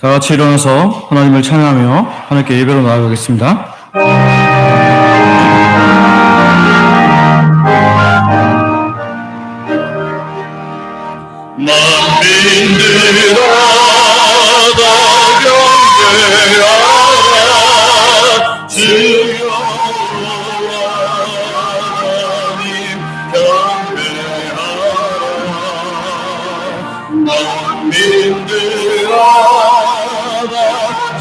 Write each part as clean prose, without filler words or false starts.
다 같이 일어나서 하나님을 찬양하며 하나님께 예배로 나아가겠습니다. 만민들아 다 경배하라. 주여 하나님 경배하라. 만민들아 다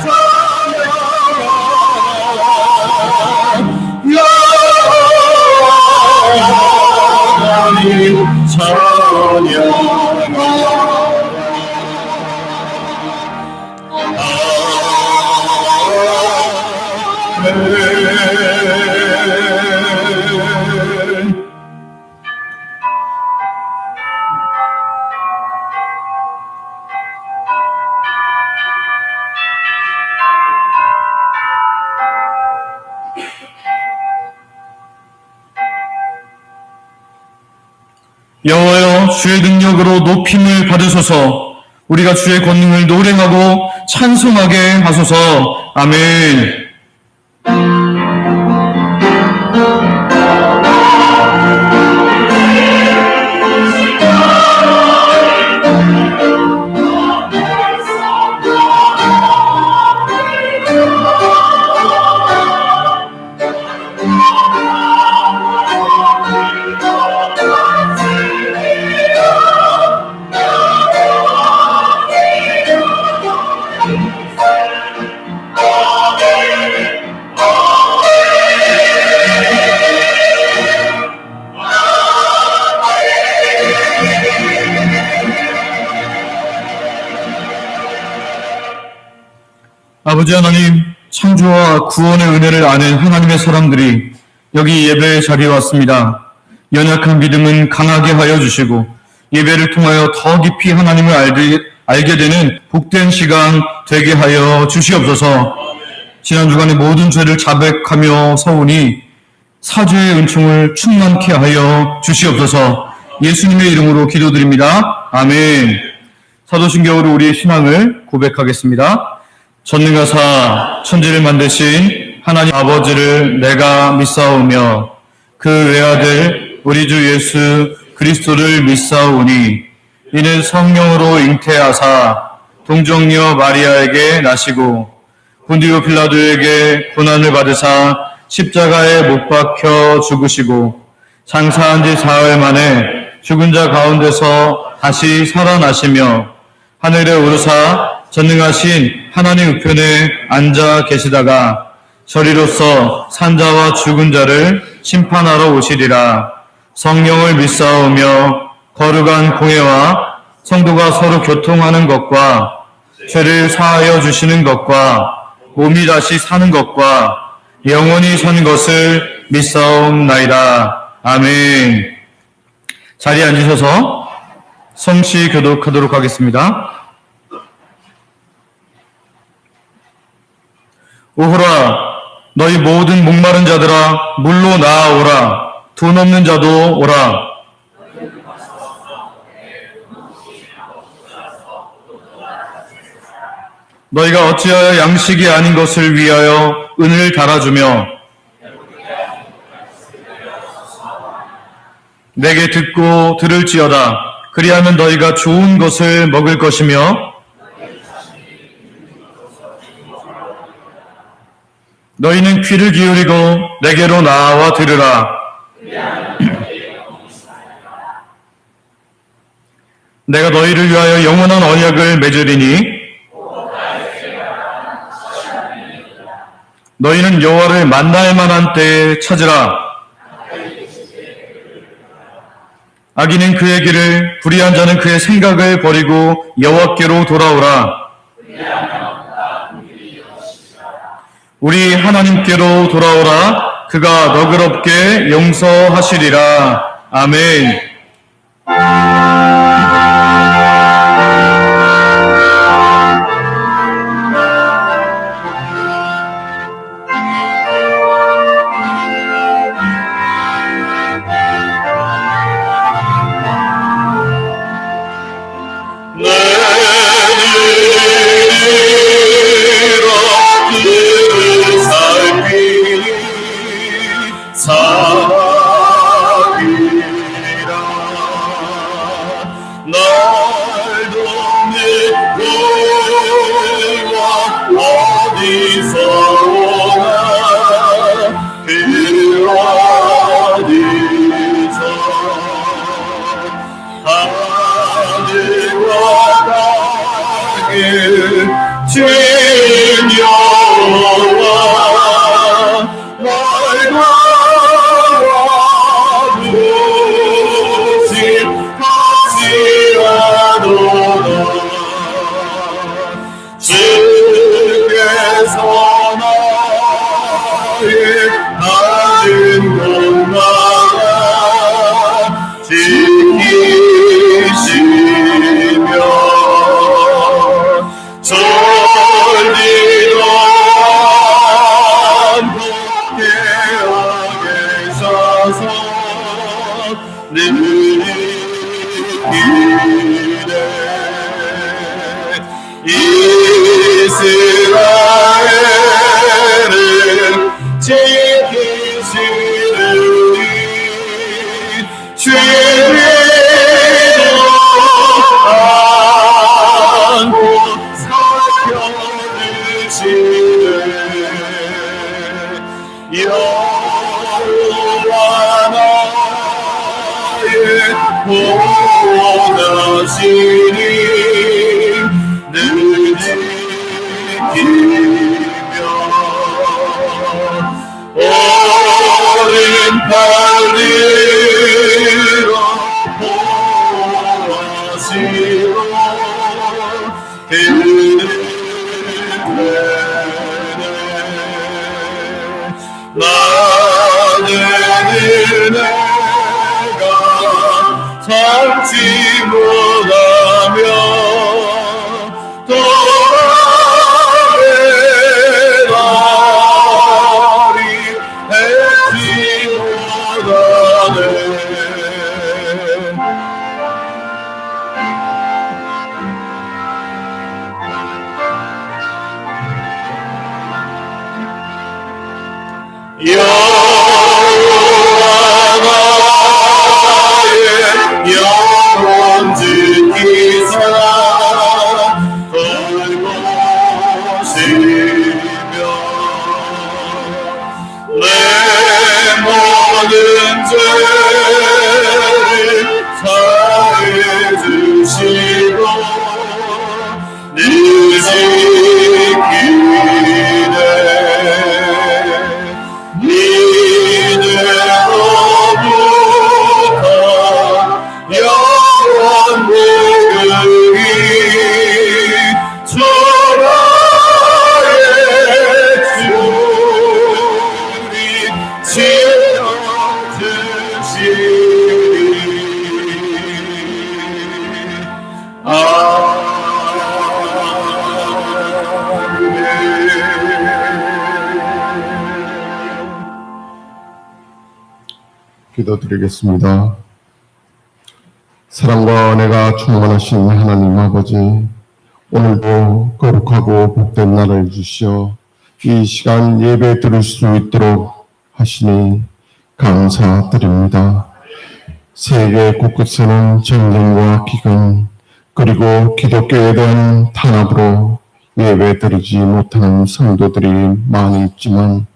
찬양하라. 하나님 여호와여, 주의 능력으로 높임을 받으소서. 우리가 주의 권능을 노래하고 찬송하게 하소서. 아멘. 아버지 하나님, 창조와 구원의 은혜를 아는 하나님의 사람들이 여기 예배의 자리에 왔습니다. 연약한 믿음은 강하게 하여 주시고 예배를 통하여 더 깊이 하나님을 알게 되는 복된 시간 되게 하여 주시옵소서. 지난 주간의 모든 죄를 자백하며 서오니 사죄의 은총을 충만케 하여 주시옵소서. 예수님의 이름으로 기도드립니다. 아멘. 사도신경으로 우리의 신앙을 고백하겠습니다. 전능하사 천지를 만드신 하나님 아버지를 내가 믿사오며 그 외아들 우리 주 예수 그리스도를 믿사오니 이는 성령으로 잉태하사 동정녀 마리아에게 나시고 본디오 빌라도에게 고난을 받으사 십자가에 못 박혀 죽으시고 장사한 지 사흘 만에 죽은 자 가운데서 다시 살아나시며 하늘에 오르사 전능하신 하나님 우편에 앉아 계시다가 저리로서 산자와 죽은 자를 심판하러 오시리라. 성령을 믿사오며 거룩한 공회와 성도가 서로 교통하는 것과 죄를 사하여 주시는 것과 몸이 다시 사는 것과 영원히 사는 것을 믿사옵나이다. 아멘. 자리에 앉으셔서 성시 교독하도록 하겠습니다. 오호라, 너희 모든 목마른 자들아 물로 나아오라. 돈 없는 자도 오라. 너희가 어찌하여 양식이 아닌 것을 위하여 은을 달아주며 내게 듣고 들을지어다. 그리하면 너희가 좋은 것을 먹을 것이며 너희는 귀를 기울이고 내게로 나와 들으라. 내가 너희를 위하여 영원한 언약을 맺으리니 너희는 여호와를 만날 만한 때에 찾으라. 악인은 그의 길을, 불의한 자는 그의 생각을 버리고 여호와께로 돌아오라. 우리 하나님께로 돌아오라. 그가 너그럽게 용서하시리라. 아멘. 내 날도 믿고와 어디서 오나 그 어디서 하늘과 땅을 주인 여호와 날과 와주신 것이라도다 주께서 나의 가진 곳마다 지키시며 졸지도 않고 깨어 계셔서 늘 이기네 이스라엘을 지키시는 죄도 않고 살펴주시네 여호와 나의 보호자시니 늘 지키며 오른 팔리로 보호하시고 나는 내가 참지 못하며 돌아가리 해지 못하네 여호와 나의 영혼 지키사 돌보시며 내 모든 죄를 사해 주시고 늘 지키네 이제로부터 영원 무궁히 초라의 주님 지켜주시리 기도드리겠습니다. 사랑과 은혜가 충만하신 하나님 아버지, 오늘도 거룩하고 복된 날을 주시어 이 시간 예배 드릴 수 있도록 하시니 감사드립니다. 세계 곳곳에는 전쟁과 기근, 그리고 기독교에 대한 탄압으로 예배 드리지 못하는 성도들이 많이 있지만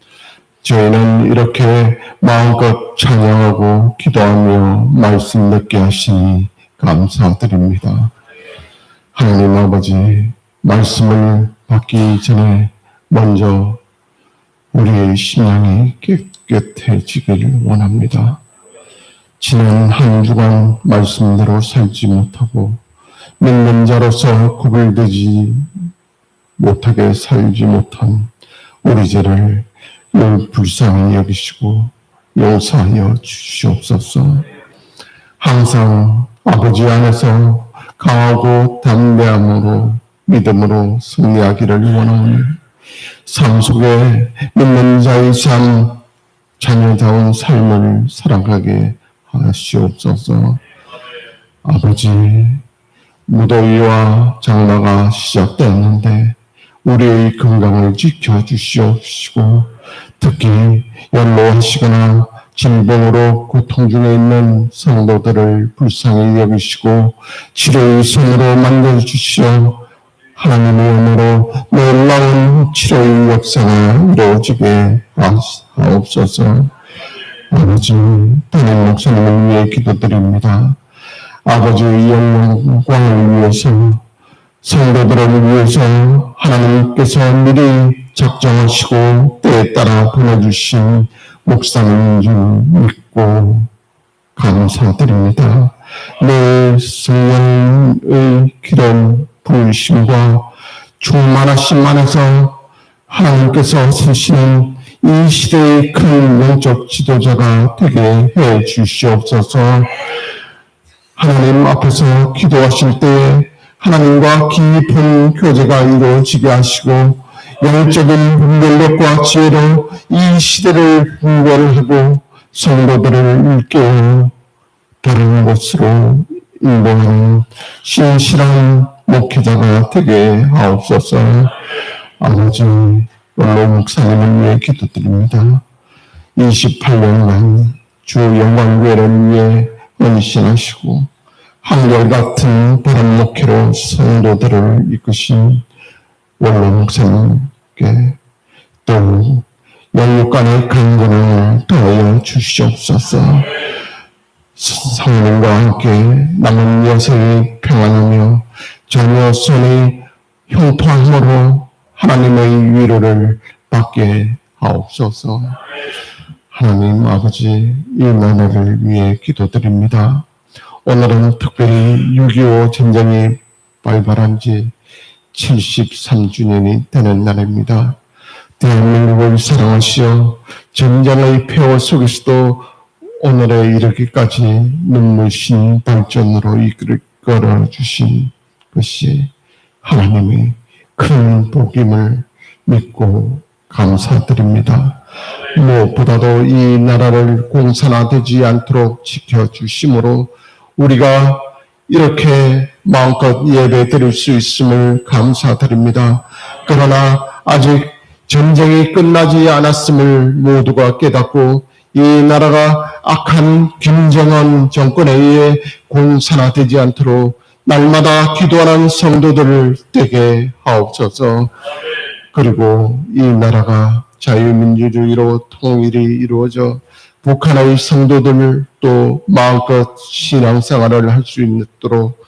저희는 이렇게 마음껏 찬양하고 기도하며 말씀 듣게 하시니 감사드립니다. 하나님 아버지, 말씀을 받기 전에 먼저 우리의 신앙이 깨끗해지기를 원합니다. 지난 한 주간 말씀대로 살지 못하고 믿는 자로서 구별되지 못하게 살지 못한 우리 죄를 불쌍히 여기시고 용서하여 주시옵소서. 항상 아버지 안에서 강하고 담대함으로 믿음으로 승리하기를 원하오니 삶 속에 믿는 자의 삶, 자녀다운 삶을 살아가게 하시옵소서. 아버지, 무더위와 장마가 시작되었는데 우리의 건강을 지켜주시옵시고 특히 연로하시거나 질병으로 고통 중에 있는 성도들을 불쌍히 여기시고 치료의 손으로 만져주시어 하나님의 은혜로 놀라운 치료의 역사가 이루어지게 하옵소서. 아버지, 담임 목사님을 위해 기도드립니다. 아버지의 영광을 위해서, 성도들을 위해서 하나님께서 미리 작정하시고 때에 따라 보내주신 목사님인 줄 믿고 감사드립니다. 내 성령의 기름 부으심과 충만하심 안에서 하나님께서 세시는 이 시대의 큰 영적 지도자가 되게 해 주시옵소서. 하나님 앞에서 기도하실 때 하나님과 깊은 교제가 이루어지게 하시고 영적인 분별력과 지혜로 이 시대를 분별하고 성도들을 일깨워 다른 곳으로 인도하는 신실한 목회자가 되게 하옵소서. 아버지, 원로 목사님을 위해 기도드립니다. 28년간 주 영광교회를 위해 헌신하시고 한결같은 바람 목회로 성도들을 이끄신 원로 목사님께 또 영육간의 강건을 더하여 주시옵소서. 성령과 함께 남은 여생이 평안하며 자녀손의 형통함으로 하나님의 위로를 받게 하옵소서. 하나님 아버지, 이 나라를 위해 기도드립니다. 오늘은 특별히 6.25 전쟁이 발발한 지 73주년이 되는 날입니다. 대한민국을 사랑하시어 전쟁의 폐허 속에서도 오늘에 이르기까지 눈부신 발전으로 이끌어 주신 것이 하나님의 큰 복임을 믿고 감사드립니다. 무엇보다도 이 나라를 공산화되지 않도록 지켜주심으로 우리가 이렇게 마음껏 예배 드릴 수 있음을 감사드립니다. 그러나 아직 전쟁이 끝나지 않았음을 모두가 깨닫고 이 나라가 악한 김정은 정권에 의해 공산화되지 않도록 날마다 기도하는 성도들을 되게 하옵소서. 그리고 이 나라가 자유민주주의로 통일이 이루어져 북한의 성도들 또 마음껏 신앙생활을 할 수 있도록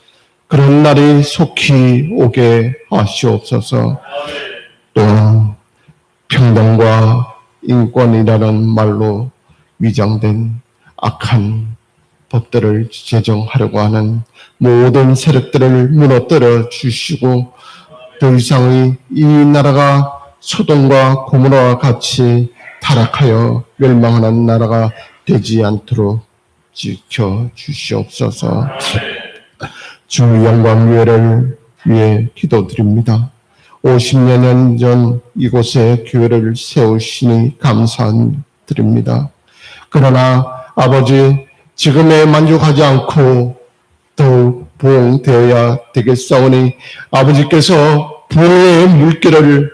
그런 날이 속히 오게 하시옵소서. 또한 평등과 인권이라는 말로 위장된 악한 법들을 제정하려고 하는 모든 세력들을 무너뜨려 주시고 더 이상의 이 나라가 소돔과 고모라와 같이 타락하여 멸망하는 나라가 되지 않도록 지켜 주시옵소서. 주 영광교회를 위해 기도드립니다. 50년 전 이곳에 교회를 세우시니 감사드립니다. 그러나 아버지, 지금에 만족하지 않고 더욱 부흥되어야 되겠사오니 아버지께서 부흥의 물결을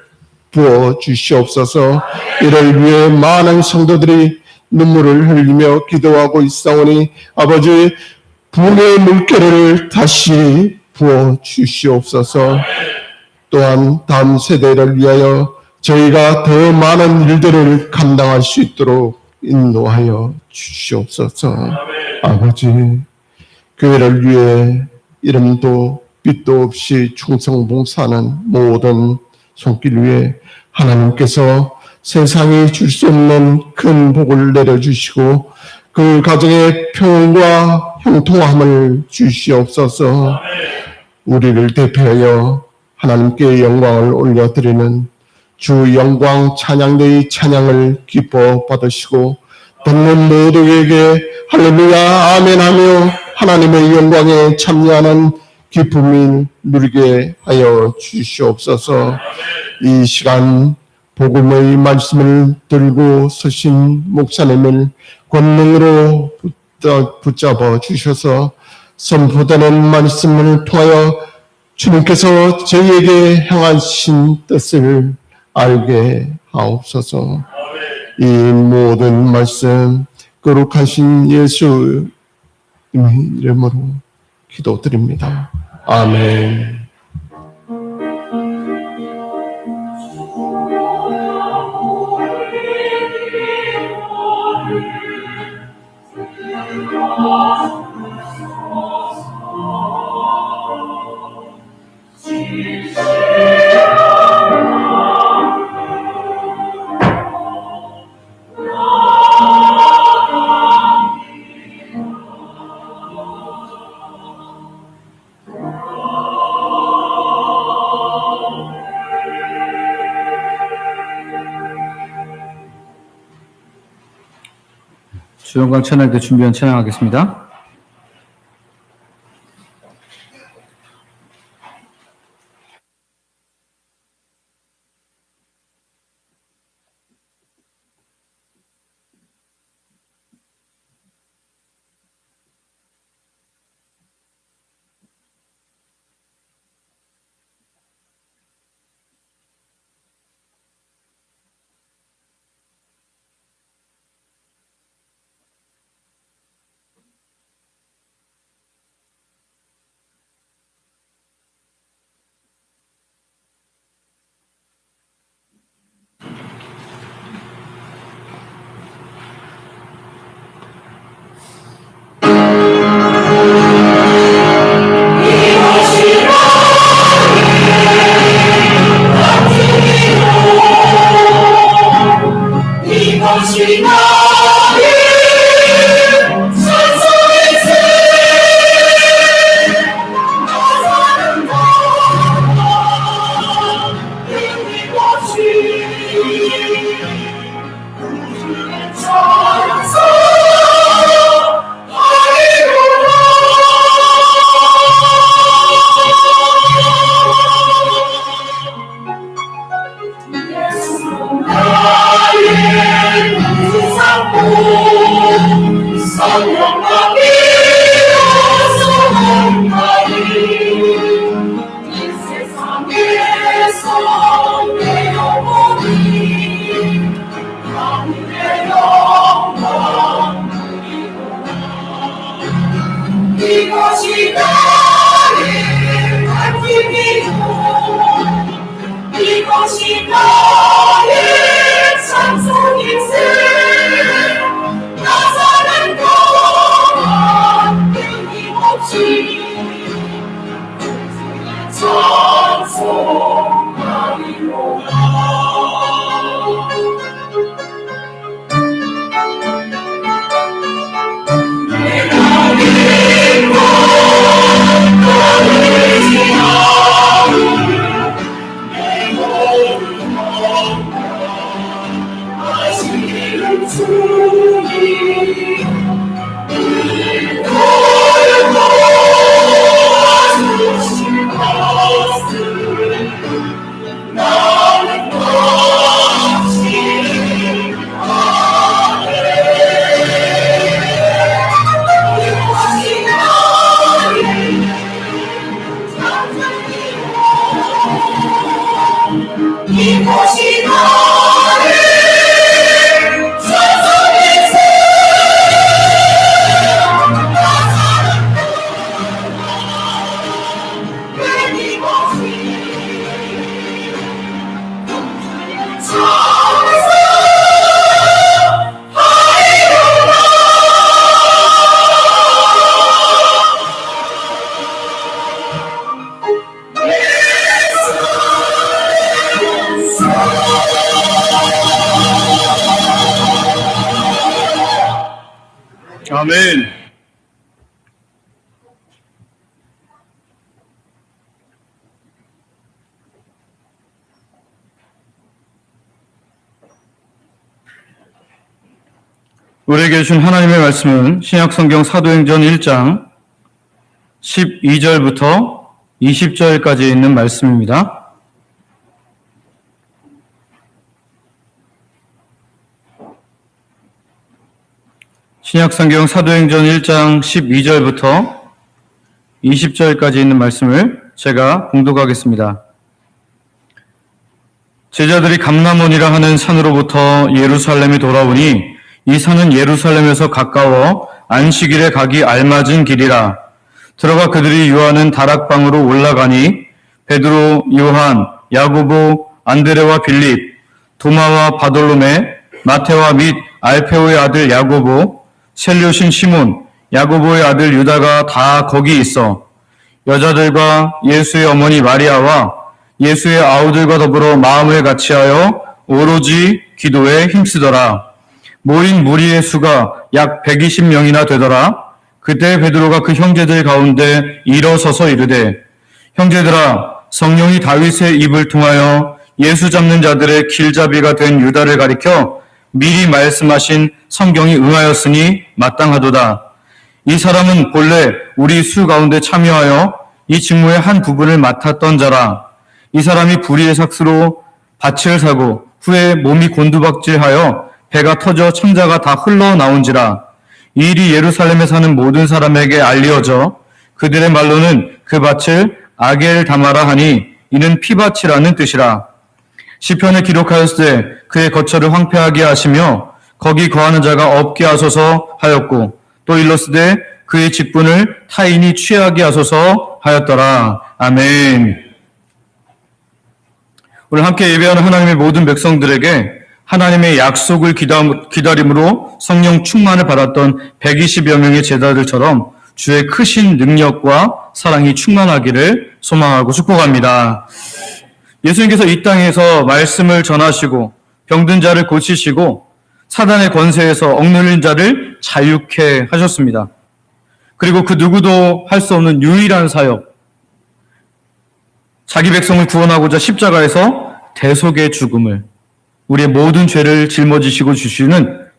부어 주시옵소서. 이를 위해 많은 성도들이 눈물을 흘리며 기도하고 있사오니 아버지, 부흥의 물결을 다시 부어 주시옵소서. 또한 다음 세대를 위하여 저희가 더 많은 일들을 감당할 수 있도록 인도하여 주시옵소서. 아버지, 교회를 위해 이름도 빛도 없이 충성봉사하는 모든 손길 위에 하나님께서 세상이 줄 수 없는 큰 복을 내려주시고 그 가정에 평온과 형통함을 주시옵소서. 우리를 대표하여 하나님께 영광을 올려드리는 주 영광 찬양대의 찬양을 기뻐 받으시고 듣는 모두에게 할렐루야 아멘 하며 하나님의 영광에 참여하는 기쁨을 누리게 하여 주시옵소서. 이 시간 복음의 말씀을 들고 서신 목사님을 권능으로 붙잡아 주셔서 선포되는 말씀을 통하여 주님께서 저희에게 향하신 뜻을 알게 하옵소서. 이 모든 말씀 거룩하신 예수님의 이름으로 기도드립니다. 아멘. 주영광 찬양 때 준비한 찬양하겠습니다. 이것이 나의 밝힘이고 이것이 나의 찬송일세 나 사는 동안 끊임없이 찬송하리로다. 이것이 나의 찬송일세 나 사는 동안 끊임없이 아멘. 우리에게 주신 하나님의 말씀은 신약성경 사도행전 1장 12절부터 20절까지 있는 말씀입니다. 신약성경 사도행전 1장 12절부터 20절까지 있는 말씀을 제가 봉독하겠습니다. 제자들이 감람원이라 하는 산으로부터 예루살렘에 돌아오니 이 산은 예루살렘에서 가까워 안식일에 가기 알맞은 길이라. 들어가 그들이 유하는 다락방으로 올라가니 베드로, 요한, 야고보, 안드레와 빌립, 도마와 바돌로메, 마테와 및 알페오의 아들 야고보, 셀료신 시몬, 야고보의 아들 유다가 다 거기 있어 여자들과 예수의 어머니 마리아와 예수의 아우들과 더불어 마음을 같이하여 오로지 기도에 힘쓰더라. 모인 무리의 수가 약 120명이나 되더라. 그때 베드로가 그 형제들 가운데 일어서서 이르되, 형제들아, 성령이 다윗의 입을 통하여 예수 잡는 자들의 길잡이가 된 유다를 가리켜 미리 말씀하신 성경이 응하였으니 마땅하도다. 이 사람은 본래 우리 수 가운데 참여하여 이 직무의 한 부분을 맡았던 자라. 이 사람이 불의의 삭스로 밭을 사고 후에 몸이 곤두박질하여 배가 터져 창자가 다 흘러나온지라. 이 일이 예루살렘에 사는 모든 사람에게 알려져 그들의 말로는 그 밭을 아겔 다마라 하니 이는 피밭이라는 뜻이라. 시편에 기록하였을 때 그의 거처를 황폐하게 하시며 거기 거하는 자가 없게 하소서 하였고 또 일렀으되 그의 직분을 타인이 취하게 하소서 하였더라. 아멘. 오늘 함께 예배하는 하나님의 모든 백성들에게 하나님의 약속을 기다림으로 성령 충만을 받았던 120여 명의 제자들처럼 주의 크신 능력과 사랑이 충만하기를 소망하고 축복합니다. 예수님께서 이 땅에서 말씀을 전하시고 병든 자를 고치시고 사단의 권세에서 억눌린 자를 자유케 하셨습니다. 그리고 그 누구도 할 수 없는 유일한 사역, 자기 백성을 구원하고자 십자가에서 대속의 죽음을, 우리의 모든 죄를 짊어지시고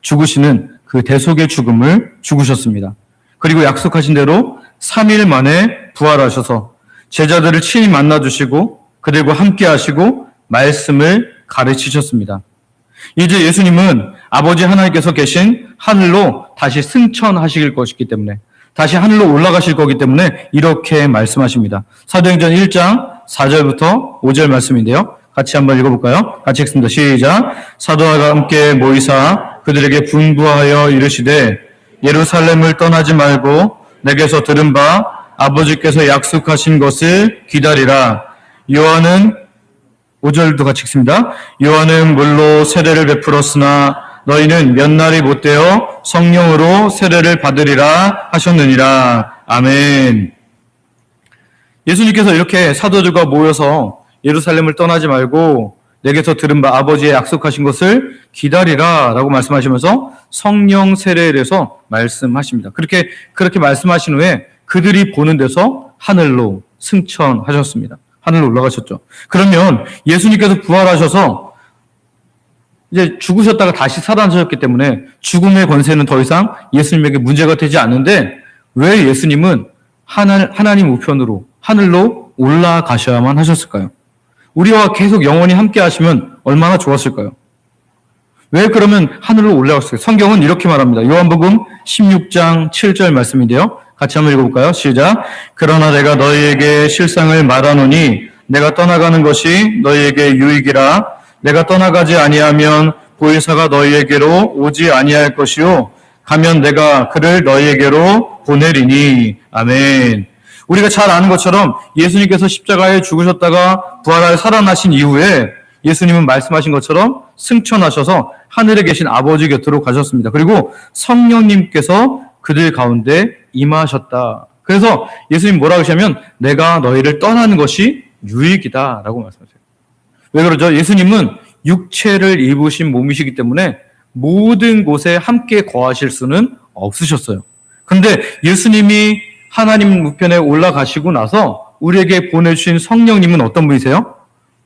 죽으시는 그 대속의 죽음을 죽으셨습니다. 그리고 약속하신 대로 3일 만에 부활하셔서 제자들을 친히 만나주시고 그들과 함께 하시고 말씀을 가르치셨습니다. 이제 예수님은 아버지 하나님께서 계신 하늘로 다시 승천하실 것이기 때문에, 다시 하늘로 올라가실 거기 때문에 이렇게 말씀하십니다. 사도행전 1장 4절부터 5절 말씀인데요. 같이 한번 읽어볼까요? 같이 읽습니다. 시작. 사도와 함께 모이사 그들에게 분부하여 이르시되 예루살렘을 떠나지 말고 내게서 들은 바 아버지께서 약속하신 것을 기다리라. 요한은 5절도 같이 읽습니다. 요한은 물로 세례를 베풀었으나 너희는 몇 날이 못되어 성령으로 세례를 받으리라 하셨느니라. 아멘. 예수님께서 이렇게 사도들과 모여서 예루살렘을 떠나지 말고 내게서 들은 바 아버지의 약속하신 것을 기다리라 라고 말씀하시면서 성령 세례에 대해서 말씀하십니다. 그렇게 말씀하신 후에 그들이 보는 데서 하늘로 승천하셨습니다. 하늘로 올라가셨죠. 그러면 예수님께서 부활하셔서 이제 죽으셨다가 다시 살아나셨기 때문에 죽음의 권세는 더 이상 예수님에게 문제가 되지 않는데 왜 예수님은 하나님 우편으로 하늘로 올라가셔야만 하셨을까요? 우리와 계속 영원히 함께 하시면 얼마나 좋았을까요? 왜 그러면 하늘로 올라갔을까요? 성경은 이렇게 말합니다. 요한복음 16장 7절 말씀인데요. 같이 한번 읽어볼까요? 시작. 그러나 내가 너희에게 실상을 말하노니 내가 떠나가는 것이 너희에게 유익이라. 내가 떠나가지 아니하면 보혜사가 너희에게로 오지 아니할 것이요 가면 내가 그를 너희에게로 보내리니. 아멘. 우리가 잘 아는 것처럼 예수님께서 십자가에 죽으셨다가 부활하여 살아나신 이후에 예수님은 말씀하신 것처럼 승천하셔서 하늘에 계신 아버지 곁으로 가셨습니다. 그리고 성령님께서 그들 가운데 임하셨다. 그래서 예수님 뭐라고 하시냐면 내가 너희를 떠나는 것이 유익이다 라고 말씀하세요. 왜 그러죠? 예수님은 육체를 입으신 몸이시기 때문에 모든 곳에 함께 거하실 수는 없으셨어요. 그런데 예수님이 하나님 우편에 올라가시고 나서 우리에게 보내주신 성령님은 어떤 분이세요?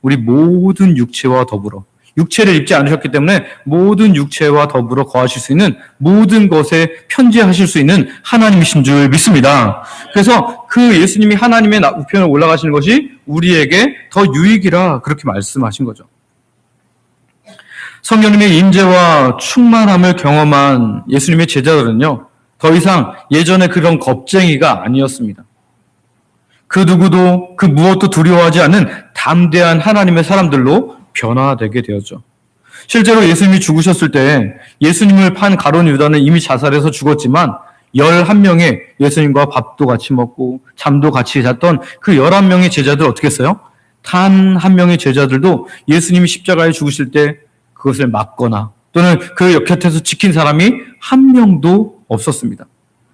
우리 모든 육체와 더불어, 육체를 입지 않으셨기 때문에 모든 육체와 더불어 거하실 수 있는 모든 것에 편지하실 수 있는 하나님이신 줄 믿습니다. 그래서 그 예수님이 하나님의 우편에 올라가시는 것이 우리에게 더 유익이라 그렇게 말씀하신 거죠. 성령님의 임재와 충만함을 경험한 예수님의 제자들은요, 더 이상 예전에 그런 겁쟁이가 아니었습니다. 그 누구도 그 무엇도 두려워하지 않는 담대한 하나님의 사람들로 변화되게 되었죠. 실제로 예수님이 죽으셨을 때 예수님을 판 가룟 유다는 이미 자살해서 죽었지만 11명의 예수님과 밥도 같이 먹고 잠도 같이 잤던 그 11명의 제자들 어떻게 했어요? 단 한 명의 제자들도 예수님이 십자가에 죽으실 때 그것을 막거나 또는 그 곁에서 지킨 사람이 한 명도 없었습니다.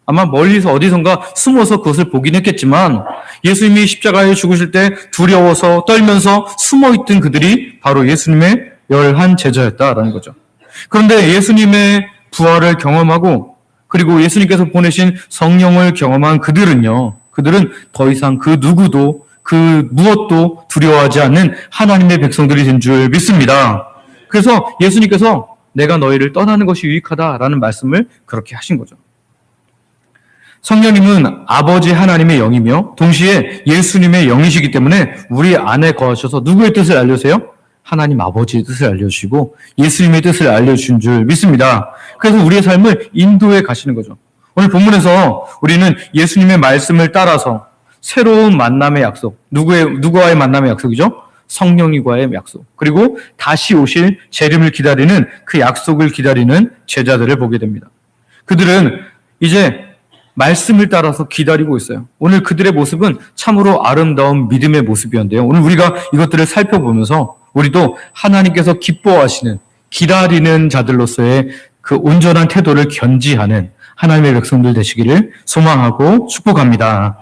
아마 멀리서 어디선가 숨어서 그것을 보긴 했겠지만 예수님이 십자가에 죽으실 때 두려워서 떨면서 숨어있던 그들이 바로 예수님의 11 제자였다라는 거죠. 그런데 예수님의 부활을 경험하고 그리고 예수님께서 보내신 성령을 경험한 그들은 더 이상 그 누구도 그 무엇도 두려워하지 않는 하나님의 백성들이 된 줄 믿습니다. 그래서 예수님께서 내가 너희를 떠나는 것이 유익하다라는 말씀을 그렇게 하신 거죠. 성령님은 아버지 하나님의 영이며 동시에 예수님의 영이시기 때문에 우리 안에 거하셔서 누구의 뜻을 알려주세요? 하나님 아버지의 뜻을 알려주시고 예수님의 뜻을 알려주신 줄 믿습니다. 그래서 우리의 삶을 인도해 가시는 거죠. 오늘 본문에서 우리는 예수님의 말씀을 따라서 새로운 만남의 약속, 누구와의 만남의 약속이죠? 성령님과의 약속. 그리고 다시 오실 재림을 기다리는 그 약속을 기다리는 제자들을 보게 됩니다. 그들은 이제 말씀을 따라서 기다리고 있어요. 오늘 그들의 모습은 참으로 아름다운 믿음의 모습이었는데요. 오늘 우리가 이것들을 살펴보면서 우리도 하나님께서 기뻐하시는 기다리는 자들로서의 그 온전한 태도를 견지하는 하나님의 백성들 되시기를 소망하고 축복합니다.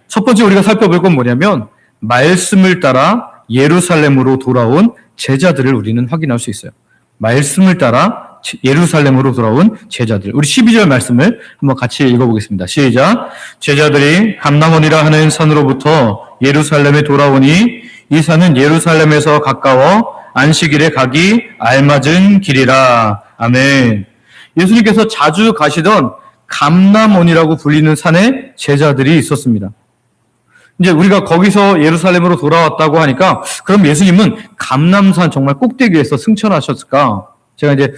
첫 번째 우리가 살펴볼 건 뭐냐면 말씀을 따라 예루살렘으로 돌아온 제자들을 우리는 확인할 수 있어요. 말씀을 따라 예루살렘으로 돌아온 제자들. 우리 12절 말씀을 한번 같이 읽어보겠습니다. 시작. 제자들이 감람원이라 하는 산으로부터 예루살렘에 돌아오니 이 산은 예루살렘에서 가까워 안식일에 가기 알맞은 길이라. 아멘. 예수님께서 자주 가시던 감람원이라고 불리는 산에 제자들이 있었습니다. 이제 우리가 거기서 예루살렘으로 돌아왔다고 하니까 그럼 예수님은 감람산 정말 꼭대기에서 승천하셨을까? 제가 이제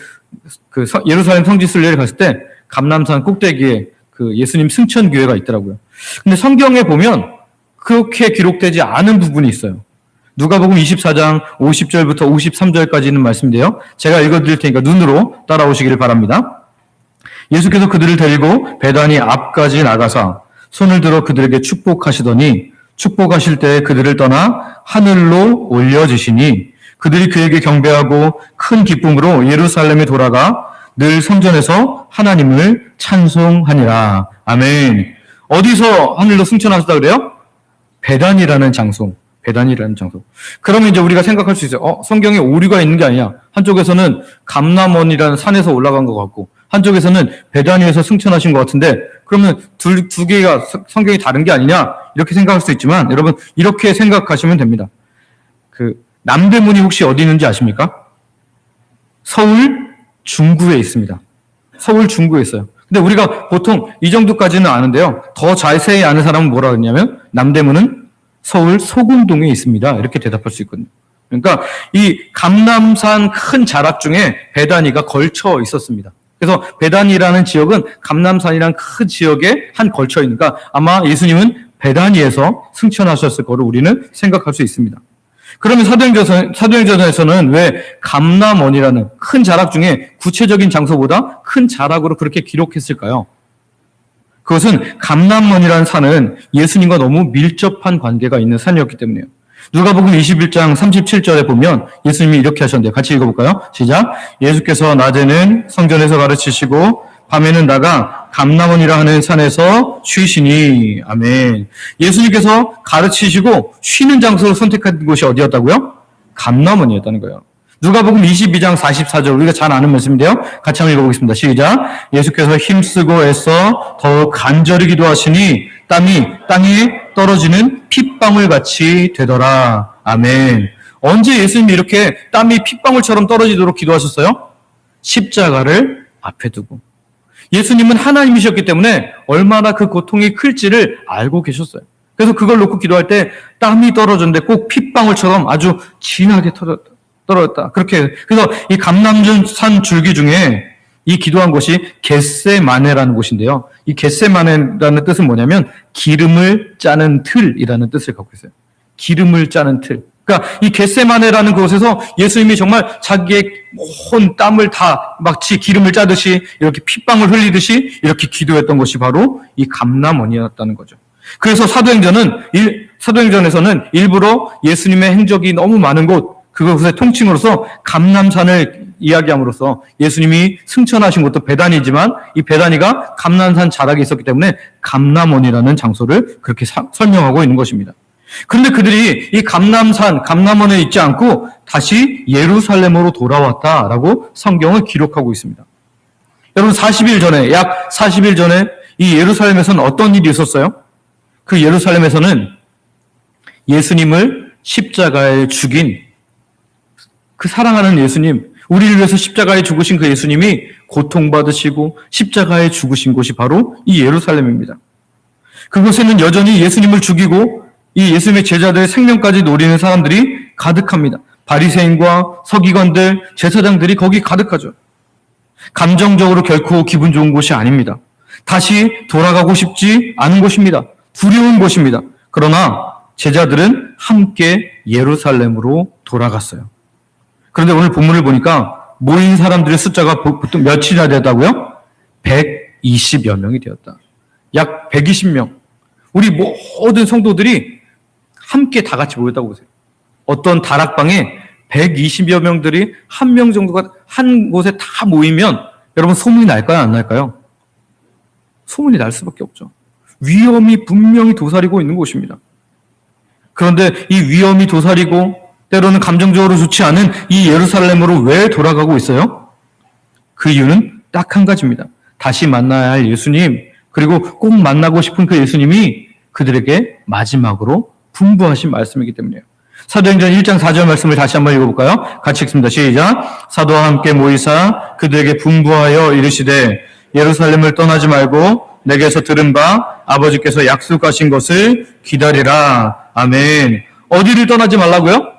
그 예루살렘 성지 순례를 갔을 때 감람산 꼭대기에 그 예수님 승천 교회가 있더라고요. 근데 성경에 보면 그렇게 기록되지 않은 부분이 있어요. 누가복음 24장 50절부터 53절까지 있는 말씀인데요. 제가 읽어드릴 테니까 눈으로 따라오시기를 바랍니다. 예수께서 그들을 데리고 베다니 앞까지 나가사 손을 들어 그들에게 축복하시더니 축복하실 때 그들을 떠나 하늘로 올려주시니 그들이 그에게 경배하고 큰 기쁨으로 예루살렘에 돌아가 늘 성전에서 하나님을 찬송하니라. 아멘. 어디서 하늘로 승천하셨다 그래요? 베단이라는 장소. 그러면 이제 우리가 생각할 수 있어요. 성경에 오류가 있는 게 아니냐. 한쪽에서는 감람원이라는 산에서 올라간 것 같고 한쪽에서는 베다니에서 승천하신 것 같은데 그러면 두 개가 성경이 다른 게 아니냐 이렇게 생각할 수 있지만 여러분 이렇게 생각하시면 됩니다. 그 남대문이 혹시 어디 있는지 아십니까? 서울 중구에 있습니다. 서울 중구에 있어요. 근데 우리가 보통 이 정도까지는 아는데요. 더 자세히 아는 사람은 뭐라 그러냐면 남대문은 서울 소금동에 있습니다. 이렇게 대답할 수 있거든요. 그러니까 이 감람산 큰 자락 중에 베다니가 걸쳐 있었습니다. 그래서 베다니라는 지역은 감람산이라는 큰 지역에 한 걸쳐 있으니까 아마 예수님은 베다니에서 승천하셨을 거로 우리는 생각할 수 있습니다. 그러면 사도행전에서는 왜 감람원이라는 큰 자락 중에 구체적인 장소보다 큰 자락으로 그렇게 기록했을까요? 그것은 감람원이라는 산은 예수님과 너무 밀접한 관계가 있는 산이었기 때문이에요. 누가복음 21장 37절에 보면 예수님이 이렇게 하셨는데 같이 읽어볼까요? 시작. 예수께서 낮에는 성전에서 가르치시고 밤에는 나가 감람원이라 하는 산에서 쉬시니. 아멘. 예수님께서 가르치시고 쉬는 장소로 선택한 곳이 어디였다고요? 감람원이었다는 거예요. 누가복음 22장 44절 우리가 잘 아는 말씀인데요. 같이 한번 읽어보겠습니다. 시작. 예수께서 힘쓰고 애써 더욱 간절히 기도하시니 땀이 땅에 떨어지는 핏방울같이 되더라. 아멘. 언제 예수님이 이렇게 땀이 핏방울처럼 떨어지도록 기도하셨어요? 십자가를 앞에 두고. 예수님은 하나님이셨기 때문에 얼마나 그 고통이 클지를 알고 계셨어요. 그래서 그걸 놓고 기도할 때 땀이 떨어졌는데 꼭 핏방울처럼 아주 진하게 떨어졌다. 그렇게. 그래서 이 감람산 줄기 중에 이 기도한 곳이 겟세마네라는 곳인데요. 이 겟세마네라는 뜻은 뭐냐면 기름을 짜는 틀이라는 뜻을 갖고 있어요. 기름을 짜는 틀. 그러니까 이 겟세마네라는 그곳에서 예수님이 정말 자기의 온 땀을 다 마치 기름을 짜듯이 이렇게 핏방울 흘리듯이 이렇게 기도했던 것이 바로 이 감람원이었다는 거죠. 그래서 사도행전에서는 일부러 예수님의 행적이 너무 많은 곳, 그것의 통칭으로서 감람산을 이야기함으로써 예수님이 승천하신 곳도 베다니지만 이 베다니가 감람산 자락에 있었기 때문에 감람원이라는 장소를 그렇게 설명하고 있는 것입니다. 그런데 그들이 이 감람원에 있지 않고 다시 예루살렘으로 돌아왔다라고 성경을 기록하고 있습니다. 여러분 약 40일 전에 이 예루살렘에서는 어떤 일이 있었어요? 그 예루살렘에서는 예수님을 십자가에 죽인 그 사랑하는 예수님, 우리를 위해서 십자가에 죽으신 그 예수님이 고통받으시고 십자가에 죽으신 곳이 바로 이 예루살렘입니다. 그곳에는 여전히 예수님을 죽이고 이 예수님의 제자들의 생명까지 노리는 사람들이 가득합니다. 바리새인과 서기관들, 제사장들이 거기 가득하죠. 감정적으로 결코 기분 좋은 곳이 아닙니다. 다시 돌아가고 싶지 않은 곳입니다. 두려운 곳입니다. 그러나 제자들은 함께 예루살렘으로 돌아갔어요. 그런데 오늘 본문을 보니까 모인 사람들의 숫자가 보통 몇이나 되었다고요? 120여 명이 되었다. 약 120명. 우리 모든 성도들이 함께 다 같이 모였다고 보세요. 어떤 다락방에 120여 명들이 한 명 정도가 한 곳에 다 모이면 여러분 소문이 날까요? 안 날까요? 소문이 날 수밖에 없죠. 위험이 분명히 도사리고 있는 곳입니다. 그런데 이 위험이 도사리고 때로는 감정적으로 좋지 않은 이 예루살렘으로 왜 돌아가고 있어요? 그 이유는 딱 한 가지입니다. 다시 만나야 할 예수님, 그리고 꼭 만나고 싶은 그 예수님이 그들에게 마지막으로 분부하신 말씀이기 때문이에요. 사도행전 1장 4절 말씀을 다시 한번 읽어볼까요? 같이 읽습니다. 시작. 사도와 함께 모이사 그들에게 분부하여 이르시되 예루살렘을 떠나지 말고 내게서 들은 바 아버지께서 약속하신 것을 기다리라. 아멘. 어디를 떠나지 말라고요?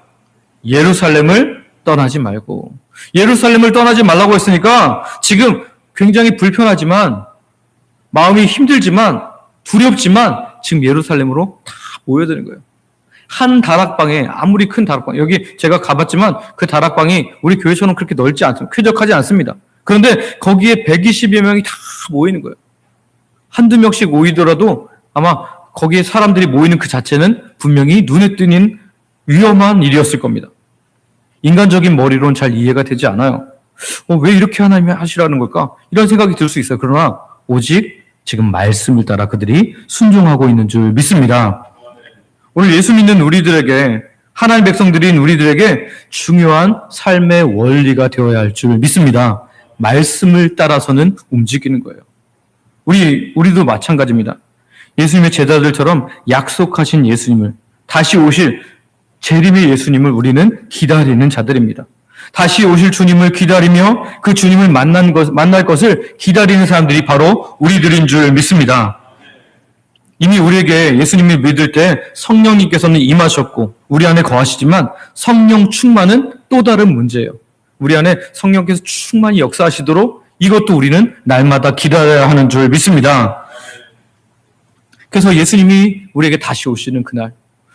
예루살렘을 떠나지 말고. 예루살렘을 떠나지 말라고 했으니까 지금 굉장히 불편하지만 마음이 힘들지만 두렵지만 지금 예루살렘으로 다 모여드는 거예요. 한 다락방에 아무리 큰 다락방, 여기 제가 가봤지만 그 다락방이 우리 교회처럼 그렇게 넓지 않습니다. 쾌적하지 않습니다. 그런데 거기에 120여 명이 다 모이는 거예요. 한두 명씩 모이더라도 아마 거기에 사람들이 모이는 그 자체는 분명히 눈에 띄는 위험한 일이었을 겁니다. 인간적인 머리로는 잘 이해가 되지 않아요. 왜 이렇게 하나님이 하시라는 걸까? 이런 생각이 들 수 있어요. 그러나 오직 지금 말씀을 따라 그들이 순종하고 있는 줄 믿습니다. 오늘 예수 믿는 우리들에게, 하나님 백성들인 우리들에게 중요한 삶의 원리가 되어야 할 줄 믿습니다. 말씀을 따라서는 움직이는 거예요. 우리도 마찬가지입니다. 예수님의 제자들처럼 약속하신 예수님을, 다시 오실 재림의 예수님을 우리는 기다리는 자들입니다. 다시 오실 주님을 기다리며 그 주님을 만날 것을 기다리는 사람들이 바로 우리들인 줄 믿습니다. 이미 우리에게 예수님을 믿을 때 성령님께서는 임하셨고 우리 안에 거하시지만 성령 충만은 또 다른 문제예요. 우리 안에 성령께서 충만히 역사하시도록 이것도 우리는 날마다 기다려야 하는 줄 믿습니다. 그래서 예수님이 우리에게 다시 오시는 그날,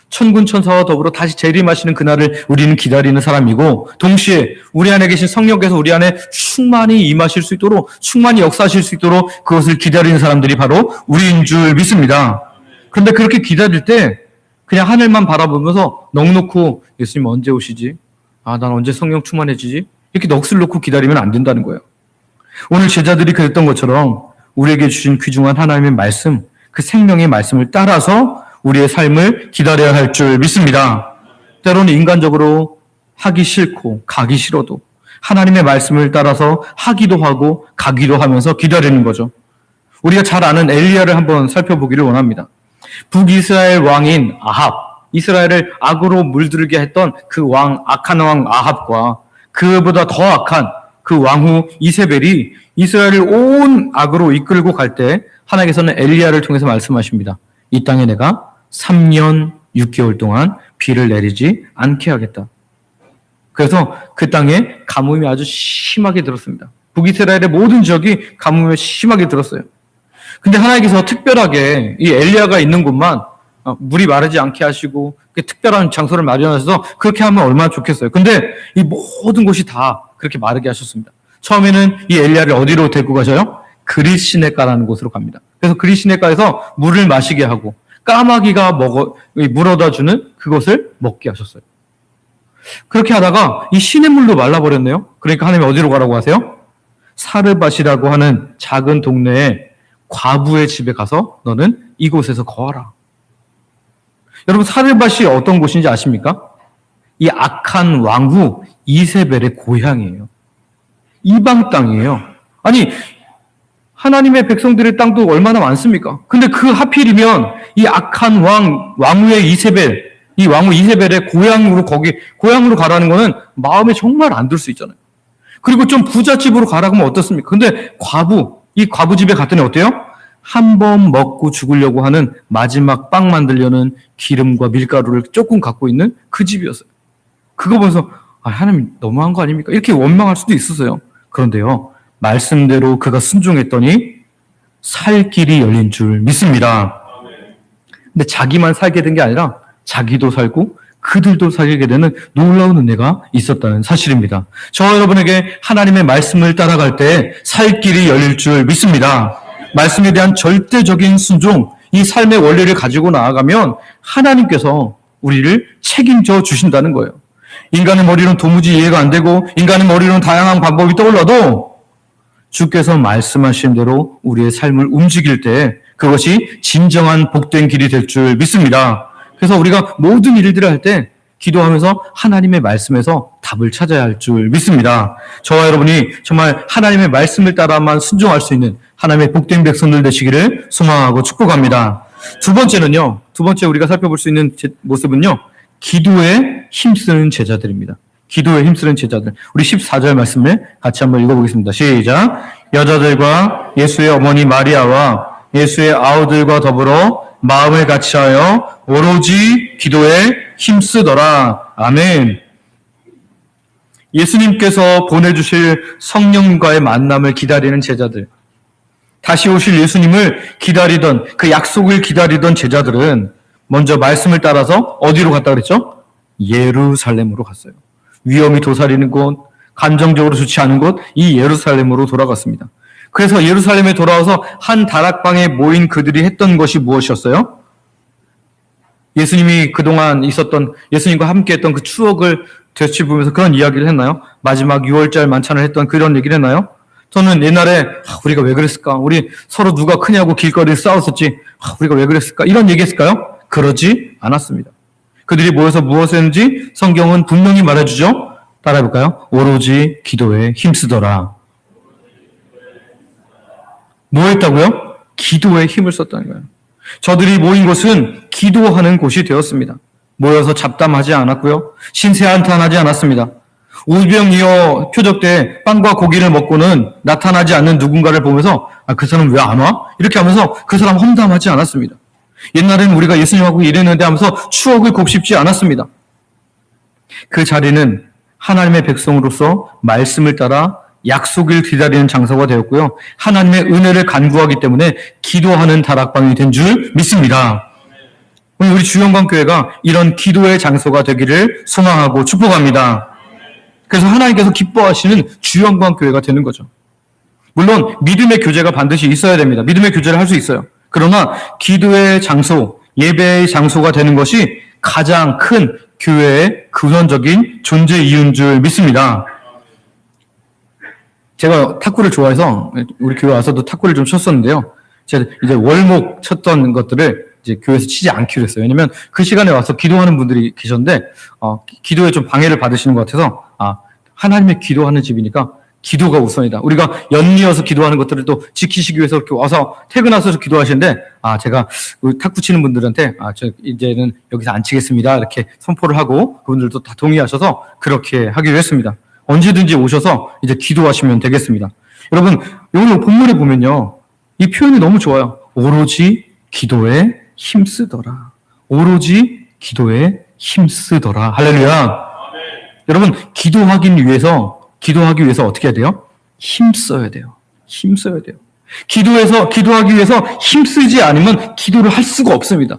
천군 천사와 더불어 다시 재림하시는 그날을 우리는 기다리는 사람이고, 동시에 우리 안에 계신 성령께서 우리 안에 충만히 임하실 수 있도록, 충만히 역사하실 수 있도록 그것을 기다리는 사람들이 바로 우리인 줄 믿습니다. 그런데 그렇게 기다릴 때 그냥 하늘만 바라보면서 넋놓고 예수님 언제 오시지? 난 언제 성령 충만해지지? 이렇게 넋을 놓고 기다리면 안 된다는 거예요. 오늘 제자들이 그랬던 것처럼 우리에게 주신 귀중한 하나님의 말씀, 그 생명의 말씀을 따라서 우리의 삶을 기다려야 할 줄 믿습니다. 때로는 인간적으로 하기 싫고 가기 싫어도 하나님의 말씀을 따라서 하기도 하고 가기도 하면서 기다리는 거죠. 우리가 잘 아는 엘리야를 한번 살펴보기를 원합니다. 북이스라엘 왕인 아합, 이스라엘을 악으로 물들게 했던 그 왕, 악한 왕 아합과 그보다 더 악한 그 왕후 이세벨이 이스라엘을 온 악으로 이끌고 갈 때 하나님께서는 엘리야를 통해서 말씀하십니다. 이 땅에 내가 3년 6개월 동안 비를 내리지 않게 하겠다. 그래서 그 땅에 가뭄이 아주 심하게 들었습니다. 북이스라엘의 모든 지역이 가뭄이 심하게 들었어요. 근데 하나님께서 특별하게 이 엘리야가 있는 곳만 물이 마르지 않게 하시고 특별한 장소를 마련하셔서 그렇게 하면 얼마나 좋겠어요. 근데 이 모든 곳이 다 그렇게 마르게 하셨습니다. 처음에는 이 엘리야를 어디로 데리고 가셔요? 그릿시네가라는 곳으로 갑니다. 그래서 그릿시네가에서 물을 마시게 하고 까마귀가 물어다 주는 그것을 먹게 하셨어요. 그렇게 하다가 이 시냇물도 말라버렸네요. 그러니까 하나님이 어디로 가라고 하세요? 사르밧이라고 하는 작은 동네에 과부의 집에 가서 너는 이곳에서 거하라. 여러분, 사르밧이 어떤 곳인지 아십니까? 이 악한 왕후 이세벨의 고향이에요. 이방 땅이에요. 아니, 하나님의 백성들의 땅도 얼마나 많습니까? 근데 그 하필이면 이 악한 왕후의 이세벨, 이 왕후 이세벨의 고향으로 가라는 거는 마음에 정말 안 들 수 있잖아요. 그리고 좀 부잣집으로 가라고 하면 어떻습니까? 근데 이 과부 집에 갔더니 어때요? 한 번 먹고 죽으려고 하는 마지막 빵 만들려는 기름과 밀가루를 조금 갖고 있는 그 집이었어요. 그거 보면서 하나님 너무한 거 아닙니까? 이렇게 원망할 수도 있었어요. 그런데요, 말씀대로 그가 순종했더니 살 길이 열린 줄 믿습니다. 근데 자기만 살게 된 게 아니라 자기도 살고 그들도 살게 되는 놀라운 은혜가 있었다는 사실입니다. 저와 여러분에게 하나님의 말씀을 따라갈 때 살 길이 열릴 줄 믿습니다. 말씀에 대한 절대적인 순종, 이 삶의 원리를 가지고 나아가면 하나님께서 우리를 책임져 주신다는 거예요. 인간의 머리로는 도무지 이해가 안 되고 인간의 머리로는 다양한 방법이 떠올라도 주께서 말씀하신 대로 우리의 삶을 움직일 때 그것이 진정한 복된 길이 될 줄 믿습니다. 그래서 우리가 모든 일들을 할 때 기도하면서 하나님의 말씀에서 답을 찾아야 할 줄 믿습니다. 저와 여러분이 정말 하나님의 말씀을 따라만 순종할 수 있는 하나님의 복된 백성들 되시기를 소망하고 축복합니다. 두 번째 우리가 살펴볼 수 있는 모습은요, 기도에 힘쓰는 제자들입니다. 기도에 힘쓰는 제자들. 우리 14절 말씀을 같이 한번 읽어보겠습니다. 시작. 여자들과 예수의 어머니 마리아와 예수의 아우들과 더불어 마음을 같이하여 오로지 기도에 힘쓰더라. 아멘. 예수님께서 보내주실 성령과의 만남을 기다리는 제자들, 다시 오실 예수님을 기다리던, 그 약속을 기다리던 제자들은 먼저 말씀을 따라서 어디로 갔다 그랬죠? 예루살렘으로 갔어요. 위험이 도사리는 곳, 감정적으로 좋지 않은 곳, 이 예루살렘으로 돌아갔습니다. 그래서 예루살렘에 돌아와서 한 다락방에 모인 그들이 했던 것이 무엇이었어요? 예수님이 그동안 예수님과 함께 했던 그 추억을 되짚으면서 그런 이야기를 했나요? 마지막 6월절 만찬을 했던 그런 얘기를 했나요? 저는 옛날에 우리가 왜 그랬을까? 우리 서로 누가 크냐고 길거리에 싸웠었지. 우리가 왜 그랬을까? 이런 얘기했을까요? 그러지 않았습니다. 그들이 모여서 무엇을 했는지 성경은 분명히 말해주죠. 따라해볼까요? 오로지 기도에 힘쓰더라. 뭐 했다고요? 기도에 힘을 썼다는 거예요. 저들이 모인 곳은 기도하는 곳이 되었습니다. 모여서 잡담하지 않았고요. 신세한탄하지 않았습니다. 우병이어 표적 때 빵과 고기를 먹고는 나타나지 않는 누군가를 보면서 그 사람 왜 안 와? 이렇게 하면서 그 사람 험담하지 않았습니다. 옛날에는 우리가 예수님하고 이랬는데 하면서 추억을 곱씹지 않았습니다. 그 자리는 하나님의 백성으로서 말씀을 따라 약속을 기다리는 장소가 되었고요. 하나님의 은혜를 간구하기 때문에 기도하는 다락방이 된 줄 믿습니다. 우리 주영광교회가 이런 기도의 장소가 되기를 소망하고 축복합니다. 그래서 하나님께서 기뻐하시는 주영광교회가 되는 거죠. 물론 믿음의 교제가 반드시 있어야 됩니다. 믿음의 교제를 할 수 있어요. 그러나 기도의 장소, 예배의 장소가 되는 것이 가장 큰 교회의 근원적인 존재 이유인 줄 믿습니다. 제가 탁구를 좋아해서 우리 교회 와서도 탁구를 좀 쳤었는데요. 제가 이제 월목 쳤던 것들을 이제 교회에서 치지 않기로 했어요. 왜냐면 그 시간에 와서 기도하는 분들이 계셨는데, 기도에 좀 방해를 받으시는 것 같아서, 하나님의 기도하는 집이니까 기도가 우선이다. 우리가 연이어서 기도하는 것들을 또 지키시기 위해서 이렇게 와서 퇴근하셔서 기도하시는데, 제가 탁구 치는 분들한테, 저 이제는 여기서 안 치겠습니다. 이렇게 선포를 하고 그분들도 다 동의하셔서 그렇게 하기로 했습니다. 언제든지 오셔서 이제 기도하시면 되겠습니다. 여러분, 오늘 본문에 보면요, 이 표현이 너무 좋아요. 오로지 기도에 힘쓰더라. 오로지 기도에 힘쓰더라. 할렐루야. 여러분, 기도하기 위해서 어떻게 해야 돼요? 힘써야 돼요. 힘써야 돼요. 기도하기 위해서 힘쓰지 않으면 기도를 할 수가 없습니다.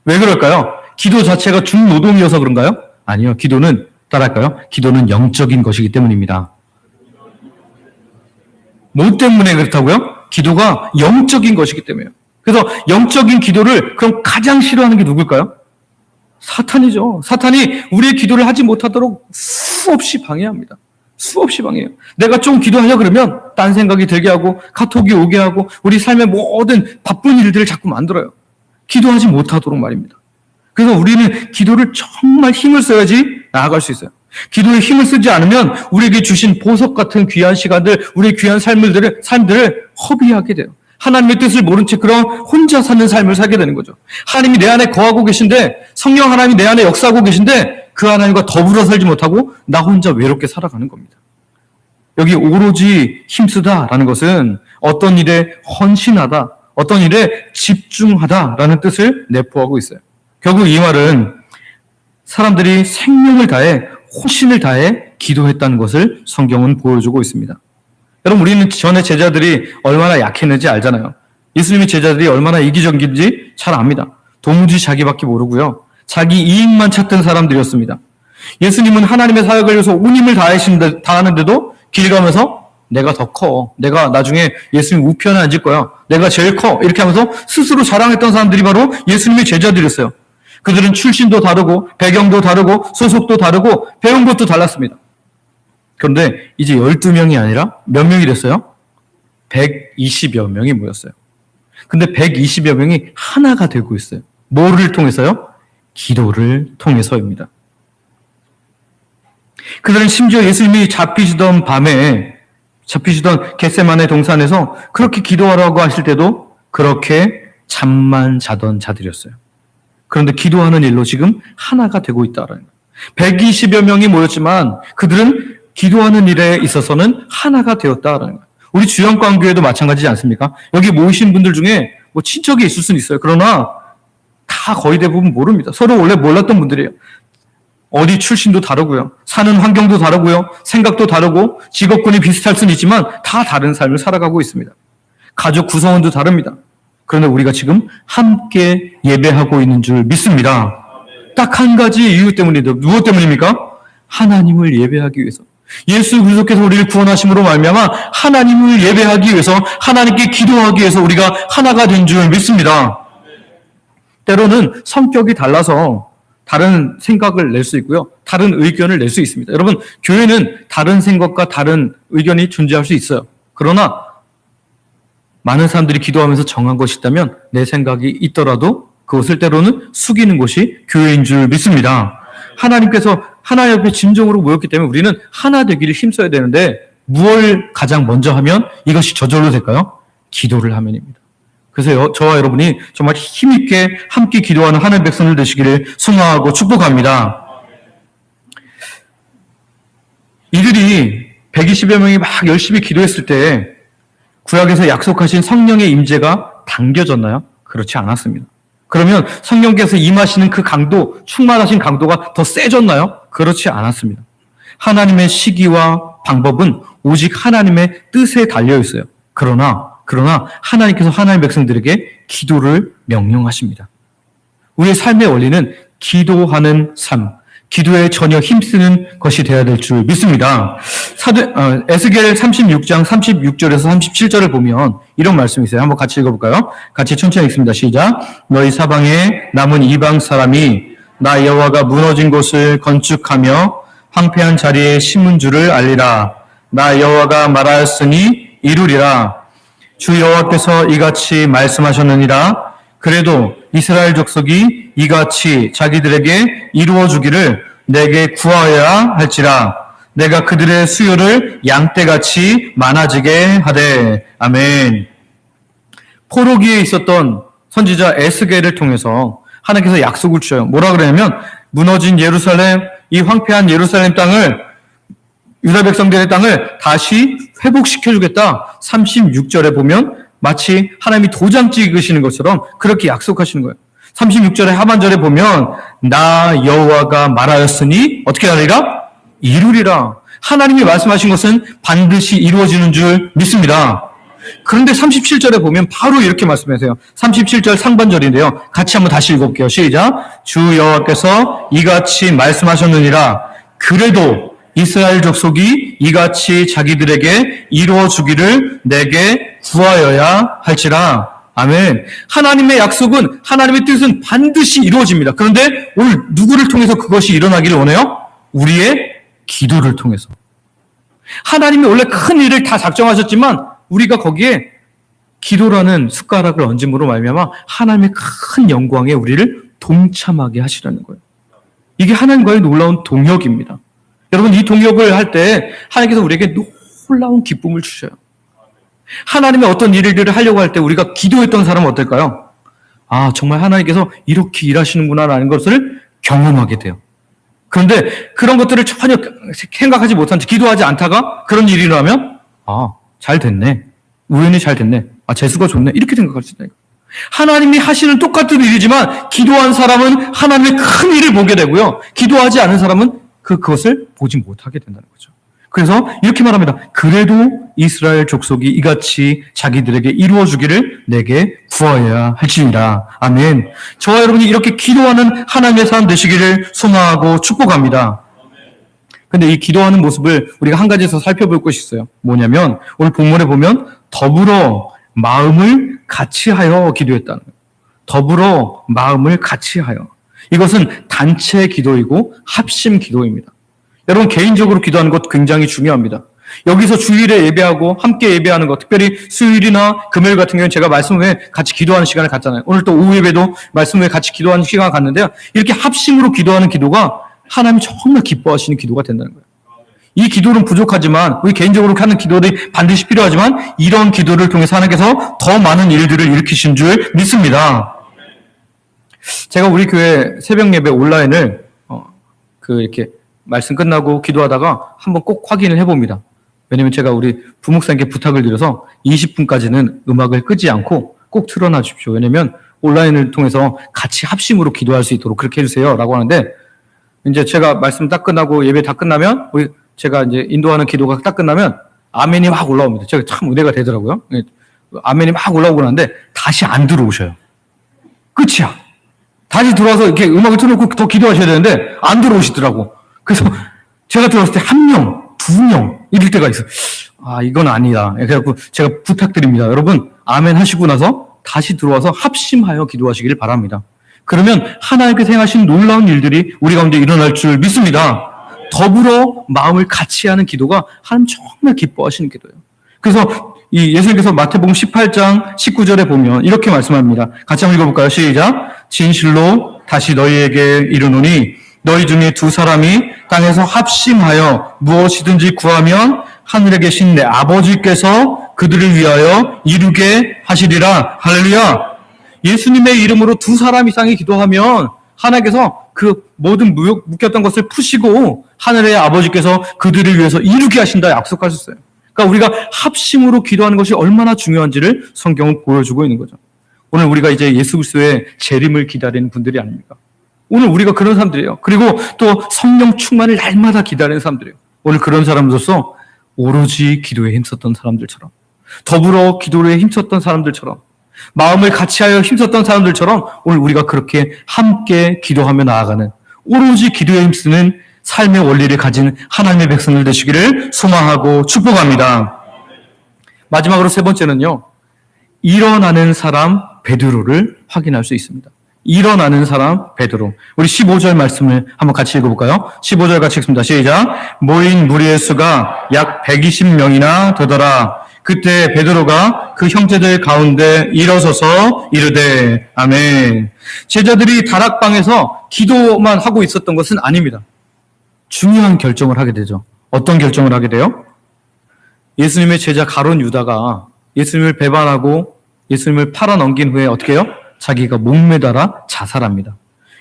왜 그럴까요? 기도 자체가 중노동이어서 그런가요? 아니요. 기도는 따라할까요? 기도는 영적인 것이기 때문입니다. 뭐 때문에 그렇다고요? 기도가 영적인 것이기 때문에요. 그래서 영적인 기도를 그럼 가장 싫어하는 게 누굴까요? 사탄이죠. 사탄이 우리의 기도를 하지 못하도록 수없이 방해합니다. 수없이 방해해요. 내가 좀 기도하려 그러면 딴 생각이 들게 하고 카톡이 오게 하고 우리 삶의 모든 바쁜 일들을 자꾸 만들어요. 기도하지 못하도록 말입니다. 그래서 우리는 기도를 정말 힘을 써야지 나아갈 수 있어요. 기도에 힘을 쓰지 않으면 우리에게 주신 보석 같은 귀한 시간들, 우리의 귀한 삶들을 허비하게 돼요. 하나님의 뜻을 모른 채 그런 혼자 사는 삶을 살게 되는 거죠. 하나님이 내 안에 거하고 계신데, 성령 하나님이 내 안에 역사하고 계신데 그 하나님과 더불어 살지 못하고 나 혼자 외롭게 살아가는 겁니다. 여기 오로지 힘쓰다라는 것은 어떤 일에 헌신하다, 어떤 일에 집중하다라는 뜻을 내포하고 있어요. 결국 이 말은 사람들이 생명을 다해 혼신을 다해 기도했다는 것을 성경은 보여주고 있습니다. 여러분, 우리는 전에 제자들이 얼마나 약했는지 알잖아요. 예수님의 제자들이 얼마나 이기적인지 잘 압니다. 도무지 자기밖에 모르고요. 자기 이익만 찾던 사람들이었습니다. 예수님은 하나님의 사역을 위해서 온 힘을 다하는데도 길 가면서 내가 더 커. 내가 나중에 예수님 우편에 앉을 거야. 내가 제일 커. 이렇게 하면서 스스로 자랑했던 사람들이 바로 예수님의 제자들이었어요. 그들은 출신도 다르고 배경도 다르고 소속도 다르고 배운 것도 달랐습니다. 그런데 이제 12명이 아니라 몇 명이 됐어요? 120여 명이 모였어요. 근데 120여 명이 하나가 되고 있어요. 뭐를 통해서요? 기도를 통해서입니다. 그들은 심지어 예수님이 잡히시던 겟세마네 동산에서 그렇게 기도하라고 하실 때도 그렇게 잠만 자던 자들이었어요. 그런데 기도하는 일로 지금 하나가 되고 있다라는 거예요. 120여 명이 모였지만 그들은 기도하는 일에 있어서는 하나가 되었다라는 거예요. 우리 주영광교회도 마찬가지지 않습니까? 여기 모이신 분들 중에 뭐 친척이 있을 수는 있어요. 그러나 다 거의 대부분 모릅니다. 서로 원래 몰랐던 분들이에요. 어디 출신도 다르고요. 사는 환경도 다르고요. 생각도 다르고 직업군이 비슷할 수는 있지만 다 다른 삶을 살아가고 있습니다. 가족 구성원도 다릅니다. 그런데 우리가 지금 함께 예배하고 있는 줄 믿습니다. 딱 한 가지 이유 때문이죠. 무엇 때문입니까? 하나님을 예배하기 위해서. 예수 그리스도께서 우리를 구원하심으로 말미암아 하나님을 예배하기 위해서, 하나님께 기도하기 위해서 우리가 하나가 된 줄 믿습니다. 때로는 성격이 달라서 다른 생각을 낼 수 있고요. 다른 의견을 낼 수 있습니다. 여러분, 교회는 다른 생각과 다른 의견이 존재할 수 있어요. 그러나 많은 사람들이 기도하면서 정한 것이 있다면 내 생각이 있더라도 그것을 때로는 숙이는 것이 교회인 줄 믿습니다. 하나님께서 하나님 옆에 진정으로 모였기 때문에 우리는 하나 되기를 힘써야 되는데 무엇을 가장 먼저 하면 이것이 저절로 될까요? 기도를 하면입니다. 그래서 저와 여러분이 정말 힘있게 함께 기도하는 하나님의 백성들 되시기를 소망하고 축복합니다. 이들이 120여 명이 막 열심히 기도했을 때 구약에서 약속하신 성령의 임재가 당겨졌나요? 그렇지 않았습니다. 그러면 성령께서 임하시는 그 강도, 충만하신 강도가 더 세졌나요? 그렇지 않았습니다. 하나님의 시기와 방법은 오직 하나님의 뜻에 달려 있어요. 그러나 하나님께서 하나님의 백성들에게 기도를 명령하십니다. 우리의 삶의 원리는 기도하는 삶, 기도에 전혀 힘쓰는 것이 되어야 될 줄 믿습니다. 에스겔 36장 36절에서 37절을 보면 이런 말씀이 있어요. 한번 같이 읽어볼까요? 같이 천천히 읽습니다. 시작. 너희 사방에 남은 이방 사람이 나 여호와가 무너진 곳을 건축하며 황폐한 자리에 심은 줄을 알리라. 나 여호와가 말하였으니 이루리라. 주 여호와께서 이같이 말씀하셨느니라. 그래도 이스라엘 족속이 이같이 자기들에게 이루어주기를 내게 구하여야 할지라. 내가 그들의 수요를 양떼같이 많아지게 하되. 아멘. 포로기에 있었던 선지자 에스겔을 통해서 하나님께서 약속을 주셔요. 뭐라 그러냐면 무너진 예루살렘, 이 황폐한 예루살렘 땅을, 유다 백성들의 땅을 다시 회복시켜주겠다. 36절에 보면 마치 하나님이 도장 찍으시는 것처럼 그렇게 약속하시는 거예요. 36절의 하반절에 보면 나 여호와가 말하였으니 어떻게 하리라? 이루리라. 하나님이 말씀하신 것은 반드시 이루어지는 줄 믿습니다. 그런데 37절에 보면 바로 이렇게 말씀하세요. 37절 상반절인데요. 같이 한번 다시 읽어볼게요. 시작. 주 여호와께서 이같이 말씀하셨느니라. 그래도 이스라엘 족속이 이같이 자기들에게 이루어 주기를 내게 구하여야 할지라. 아멘. 하나님의 약속은, 하나님의 뜻은 반드시 이루어집니다. 그런데 오늘 누구를 통해서 그것이 일어나기를 원해요? 우리의 기도를 통해서. 하나님이 원래 큰 일을 다 작정하셨지만 우리가 거기에 기도라는 숟가락을 얹음으로 말미암아 하나님의 큰 영광에 우리를 동참하게 하시라는 거예요. 이게 하나님과의 놀라운 동역입니다. 여러분, 이 동역을 할 때 하나님께서 우리에게 놀라운 기쁨을 주셔요. 하나님의 어떤 일들을 하려고 할 때 우리가 기도했던 사람은 어떨까요? 아, 정말 하나님께서 이렇게 일하시는구나라는 것을 경험하게 돼요. 그런데 그런 것들을 전혀 생각하지 못한 채 기도하지 않다가 그런 일이 일어나면 아, 잘 됐네. 우연히 잘 됐네. 아, 재수가 좋네. 이렇게 생각할 수 있다. 하나님이 하시는 똑같은 일이지만 기도한 사람은 하나님의 큰 일을 보게 되고요. 기도하지 않은 사람은 그것을 보지 못하게 된다는 거죠. 그래서 이렇게 말합니다. 그래도 이스라엘 족속이 이같이 자기들에게 이루어주기를 내게 구하여야 할지니라. 아멘. 저와 여러분이 이렇게 기도하는 하나님의 사람 되시기를 소망하고 축복합니다. 근데 이 기도하는 모습을 우리가 한 가지에서 살펴볼 것이 있어요. 뭐냐면 오늘 본문에 보면 더불어 마음을 같이 하여 기도했다는 거예요. 더불어 마음을 같이 하여. 이것은 단체 기도이고 합심 기도입니다. 여러분, 개인적으로 기도하는 것 굉장히 중요합니다. 여기서 주일에 예배하고 함께 예배하는 것, 특별히 수요일이나 금요일 같은 경우는 제가 말씀 후에 같이 기도하는 시간을 갖잖아요. 오늘 또 오후 예배도 말씀 후에 같이 기도하는 시간을 갖는데요. 이렇게 합심으로 기도하는 기도가 하나님이 정말 기뻐하시는 기도가 된다는 거예요. 이 기도는 부족하지만 우리 개인적으로 하는 기도들이 반드시 필요하지만 이런 기도를 통해서 하나님께서 더 많은 일들을 일으키신 줄 믿습니다. 제가 우리 교회 새벽 예배 온라인을 이렇게 말씀 끝나고 기도하다가 한번 꼭 확인을 해봅니다. 왜냐면 제가 우리 부목사님께 부탁을 드려서 20분까지는 음악을 끄지 않고 꼭 틀어놔 주십시오. 왜냐면 온라인을 통해서 같이 합심으로 기도할 수 있도록 그렇게 해주세요. 라고 하는데, 이제 제가 말씀 딱 끝나고 예배 다 끝나면, 제가 이제 인도하는 기도가 딱 끝나면 아멘이 막 올라옵니다. 제가 참 은혜가 되더라고요. 아멘이 막 올라오고 나는데 다시 안 들어오셔요. 끝이야. 다시 들어와서 이렇게 음악을 틀어놓고 더 기도하셔야 되는데 안 들어오시더라고. 그래서 제가 들어왔을 때 1명, 2명 이럴 때가 있어요. 아, 이건 아니다. 그래갖고 제가 부탁드립니다. 여러분, 아멘 하시고 나서 다시 들어와서 합심하여 기도하시기를 바랍니다. 그러면 하나님께서 행하신 놀라운 일들이 우리 가운데 일어날 줄 믿습니다. 더불어 마음을 같이 하는 기도가 하나님 정말 기뻐하시는 기도예요. 그래서 이 예수님께서 마태복음 18장 19절에 보면 이렇게 말씀합니다. 같이 한번 읽어볼까요? 시작. 진실로 다시 너희에게 이르노니 너희 중에 두 사람이 땅에서 합심하여 무엇이든지 구하면 하늘에 계신 내 아버지께서 그들을 위하여 이루게 하시리라. 할렐루야. 예수님의 이름으로 두 사람 이상이 기도하면 하나님께서 그 모든 묶였던 것을 푸시고 하늘의 아버지께서 그들을 위해서 이루게 하신다 약속하셨어요. 그러니까 우리가 합심으로 기도하는 것이 얼마나 중요한지를 성경은 보여주고 있는 거죠. 오늘 우리가 이제 예수 그리스도의 재림을 기다리는 분들이 아닙니까? 오늘 우리가 그런 사람들이에요. 그리고 또 성령 충만을 날마다 기다리는 사람들이에요. 오늘 그런 사람으로서 오로지 기도에 힘썼던 사람들처럼, 더불어 기도에 힘썼던 사람들처럼, 마음을 같이하여 힘썼던 사람들처럼 오늘 우리가 그렇게 함께 기도하며 나아가는, 오로지 기도에 힘쓰는 삶의 원리를 가진 하나님의 백성들 되시기를 소망하고 축복합니다. 마지막으로 세 번째는요, 일어나는 사람 베드로를 확인할 수 있습니다. 일어나는 사람 베드로. 우리 15절 말씀을 한번 같이 읽어볼까요? 15절 같이 읽습니다. 시작. 모인 무리의 수가 약 120명이나 되더라. 그때 베드로가 그 형제들 가운데 일어서서 이르되 아멘. 제자들이 다락방에서 기도만 하고 있었던 것은 아닙니다. 중요한 결정을 하게 되죠. 어떤 결정을 하게 돼요? 예수님의 제자 가룟 유다가 예수님을 배반하고 예수님을 팔아넘긴 후에 어떻게 해요? 자기가 목매달아 자살합니다.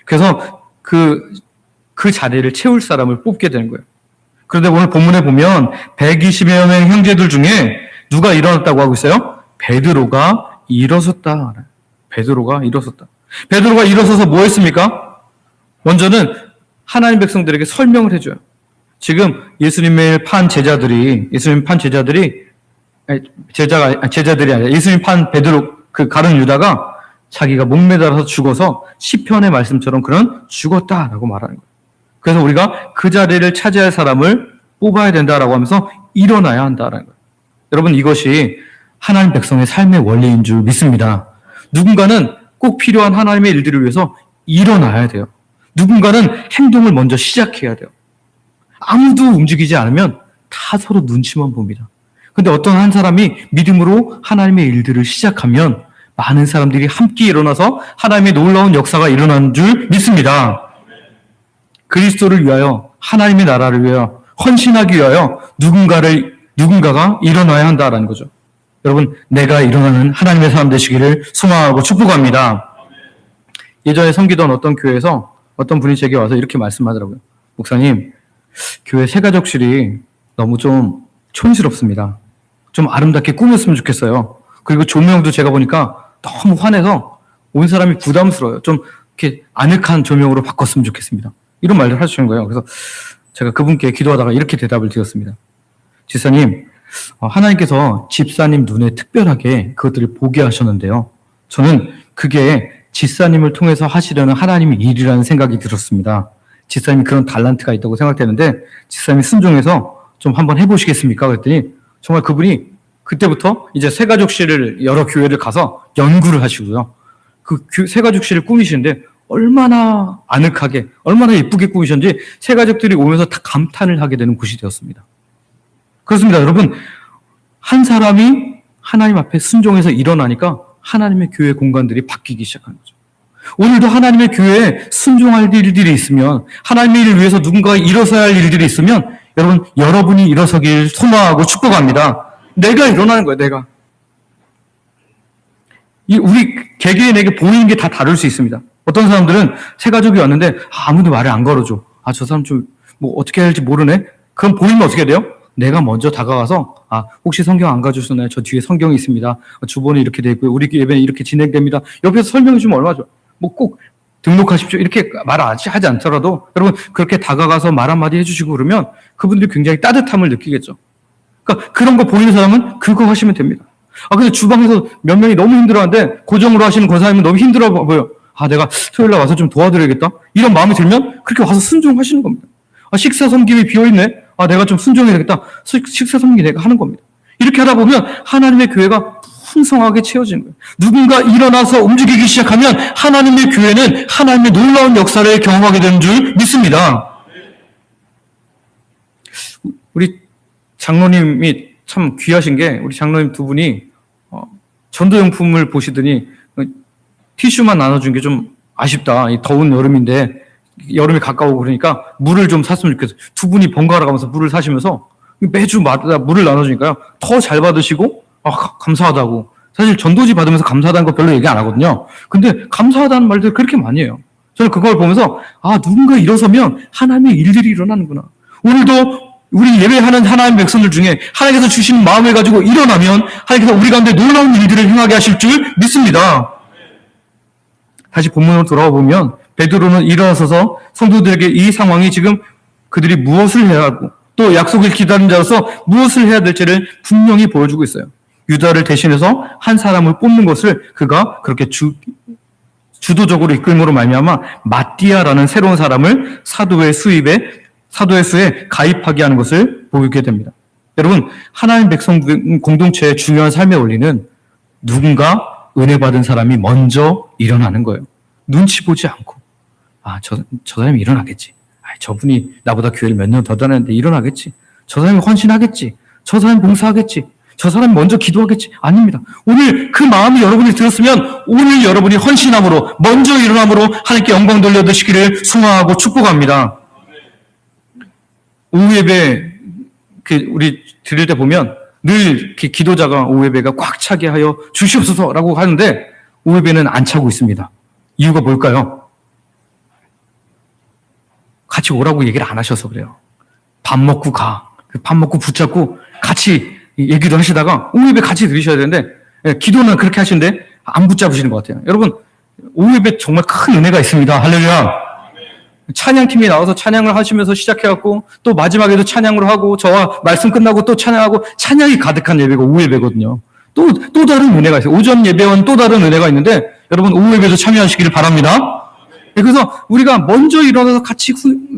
그래서 그 자리를 채울 사람을 뽑게 되는 거예요. 그런데 오늘 본문에 보면 120여 명 형제들 중에 누가 일어났다고 하고 있어요? 베드로가 일어섰다. 베드로가 일어섰다. 베드로가 일어서서 뭐 했습니까? 먼저는 하나님 백성들에게 설명을 해줘요. 지금 예수님을 판 제자들이 제자들이 아니라 예수님 판 베드로 그 가룟 유다가 자기가 목매달아서 죽어서 시편의 말씀처럼 그런 죽었다라고 말하는 거예요. 그래서 우리가 그 자리를 차지할 사람을 뽑아야 된다라고 하면서 일어나야 한다라는 거예요. 여러분, 이것이 하나님 백성의 삶의 원리인 줄 믿습니다. 누군가는 꼭 필요한 하나님의 일들을 위해서 일어나야 돼요. 누군가는 행동을 먼저 시작해야 돼요. 아무도 움직이지 않으면 다 서로 눈치만 봅니다. 근데 어떤 한 사람이 믿음으로 하나님의 일들을 시작하면 많은 사람들이 함께 일어나서 하나님의 놀라운 역사가 일어나는 줄 믿습니다. 그리스도를 위하여, 하나님의 나라를 위하여 헌신하기 위하여 누군가가 일어나야 한다라는 거죠. 여러분, 내가 일어나는 하나님의 사람 되시기를 소망하고 축복합니다. 예전에 섬기던 어떤 교회에서 어떤 분이 제게 와서 이렇게 말씀하더라고요. 목사님, 교회 새가족실이 너무 좀 촌스럽습니다. 좀 아름답게 꾸몄으면 좋겠어요. 그리고 조명도 제가 보니까 너무 환해서 온 사람이 부담스러워요. 좀 이렇게 아늑한 조명으로 바꿨으면 좋겠습니다. 이런 말을 하시는 거예요. 그래서 제가 그분께 기도하다가 이렇게 대답을 드렸습니다. 집사님, 하나님께서 집사님 눈에 특별하게 그것들을 보게 하셨는데요. 저는 그게 집사님을 통해서 하시려는 하나님의 일이라는 생각이 들었습니다. 집사님이 그런 달란트가 있다고 생각되는데 집사님이 순종해서 좀 한번 해보시겠습니까? 그랬더니 정말 그분이 그때부터 이제 새가족실을 여러 교회를 가서 연구를 하시고요. 그 새가족실을 꾸미시는데 얼마나 아늑하게, 얼마나 예쁘게 꾸미셨는지 새가족들이 오면서 다 감탄을 하게 되는 곳이 되었습니다. 그렇습니다. 여러분, 한 사람이 하나님 앞에 순종해서 일어나니까 하나님의 교회 공간들이 바뀌기 시작하는 거죠. 오늘도 하나님의 교회에 순종할 일들이 있으면, 하나님의 일을 위해서 누군가가 일어서야 할 일들이 있으면 여러분이 일어서길 소망하고 축복합니다. 내가 일어나는 거예요, 내가. 우리 개개인에게 보이는 게 다 다를 수 있습니다. 어떤 사람들은 새가족이 왔는데 아무도 말을 안 걸어줘. 저 사람 좀 뭐 어떻게 해야 할지 모르네. 그럼 보이면 어떻게 돼요? 내가 먼저 다가가서 혹시 성경 안 가져오셨나요? 저 뒤에 성경이 있습니다. 주번에 이렇게 돼 있고요. 우리 예배는 이렇게 진행됩니다. 옆에서 설명해 주면 얼마나 좋아요. 뭐 꼭 등록하십시오. 이렇게 하지 않더라도 여러분 그렇게 다가가서 말 한마디 해주시고 그러면 그분들이 굉장히 따뜻함을 느끼겠죠. 그러니까 그런 거 보이는 사람은 그거 하시면 됩니다. 근데 주방에서 몇 명이 너무 힘들어하는데 고정으로 하시는 권사님은 너무 힘들어 보여. 내가 토요일날 와서 좀 도와드려야겠다. 이런 마음이 들면 그렇게 와서 순종하시는 겁니다. 식사 섬김이 비어있네. 내가 좀 순종해야겠다. 식사 섬김 내가 하는 겁니다. 이렇게 하다 보면 하나님의 교회가 풍성하게 채워지는 거예요. 누군가 일어나서 움직이기 시작하면 하나님의 교회는 하나님의 놀라운 역사를 경험하게 되는 줄 믿습니다. 우리 장로님이 참 귀하신 게 우리 장로님 두 분이 전도용품을 보시더니 티슈만 나눠준 게 좀 아쉽다. 이 더운 여름인데 여름이 가까우고 그러니까 물을 좀 샀으면 좋겠어요. 두 분이 번갈아 가면서 물을 사시면서 매주마다 물을 나눠주니까요. 더 잘 받으시고 감사하다고. 사실 전도지 받으면서 감사하다는 거 별로 얘기 안 하거든요. 근데 감사하다는 말들 그렇게 많이 해요. 저는 그걸 보면서 누군가 일어서면 하나님의 일들이 일어나는구나. 오늘도 우리 예배하는 하나님 백성들 중에 하나님께서 주신 마음을 가지고 일어나면 하나님께서 우리 가운데 놀라운 일들을 행하게 하실 줄 믿습니다. 다시 본문으로 돌아와 보면 베드로는 일어서서 성도들에게 이 상황이 지금 그들이 무엇을 해야 하고 또 약속을 기다리는 자로서 무엇을 해야 될지를 분명히 보여주고 있어요. 유다를 대신해서 한 사람을 뽑는 것을 그가 그렇게 주도적으로 이끌므로 말미암아 마띠아라는 새로운 사람을 사도의 수에 가입하게 하는 것을 보이게 됩니다. 여러분, 하나님 백성 공동체의 중요한 삶의 원리는 누군가 은혜 받은 사람이 먼저 일어나는 거예요. 눈치 보지 않고 저 사람이 일어나겠지. 저분이 나보다 교회를 몇 년 더 다녔는데 일어나겠지. 저 사람이 헌신하겠지. 저 사람이 봉사하겠지. 저 사람이 먼저 기도하겠지. 아닙니다. 오늘 그 마음이 여러분이 들었으면 오늘 여러분이 헌신함으로 먼저 일어남으로 하나님께 영광 돌려드시기를 소망하고 축복합니다. 오후 예배 우리 드릴 때 보면 늘 이렇게 기도자가 오후 예배가 꽉 차게 하여 주시옵소서라고 하는데 오후 예배는 안 차고 있습니다. 이유가 뭘까요? 같이 오라고 얘기를 안 하셔서 그래요. 밥 먹고 밥 먹고 붙잡고 같이 얘기도 하시다가 오후 예배 같이 드리셔야 되는데 기도는 그렇게 하시는데 안 붙잡으시는 것 같아요. 여러분 오후 예배 정말 큰 은혜가 있습니다. 할렐루야. 찬양팀이 나와서 찬양을 하시면서 시작해갖고 또 마지막에도 찬양으로 하고 저와 말씀 끝나고 또 찬양하고 찬양이 가득한 예배가 오후 예배거든요. 또 다른 은혜가 있어요. 오전 예배와는 또 다른 은혜가 있는데 여러분 오후 예배도 참여하시기를 바랍니다. 그래서 우리가 먼저 일어나서 같이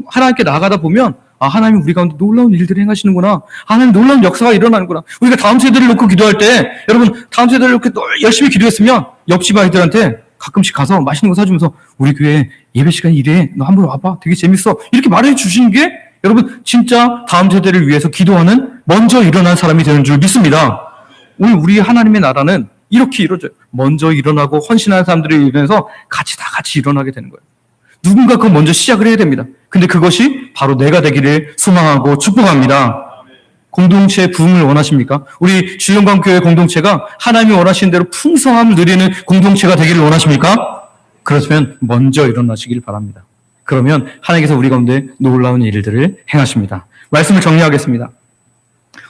하나님께 나가다 보면 하나님 우리 가운데 놀라운 일들을 행하시는구나. 하나님 놀라운 역사가 일어나는구나. 우리가 다음 세대를 놓고 기도할 때 여러분 다음 세대를 놓고 열심히 기도했으면 옆집 아이들한테 가끔씩 가서 맛있는 거 사주면서 우리 교회 예배 시간이 이래. 너 한번 와봐. 되게 재밌어. 이렇게 말해 주시는 게 여러분 진짜 다음 세대를 위해서 기도하는 먼저 일어난 사람이 되는 줄 믿습니다. 오늘 우리 하나님의 나라는 이렇게 이루어져요. 먼저 일어나고 헌신하는 사람들을 인해서 다 같이 일어나게 되는 거예요. 누군가 그거 먼저 시작을 해야 됩니다. 근데 그것이 바로 내가 되기를 소망하고 축복합니다. 공동체의 부흥을 원하십니까? 우리 주영광교회 공동체가 하나님이 원하시는 대로 풍성함을 누리는 공동체가 되기를 원하십니까? 그렇다면 먼저 일어나시길 바랍니다. 그러면 하나님께서 우리 가운데 놀라운 일들을 행하십니다. 말씀을 정리하겠습니다.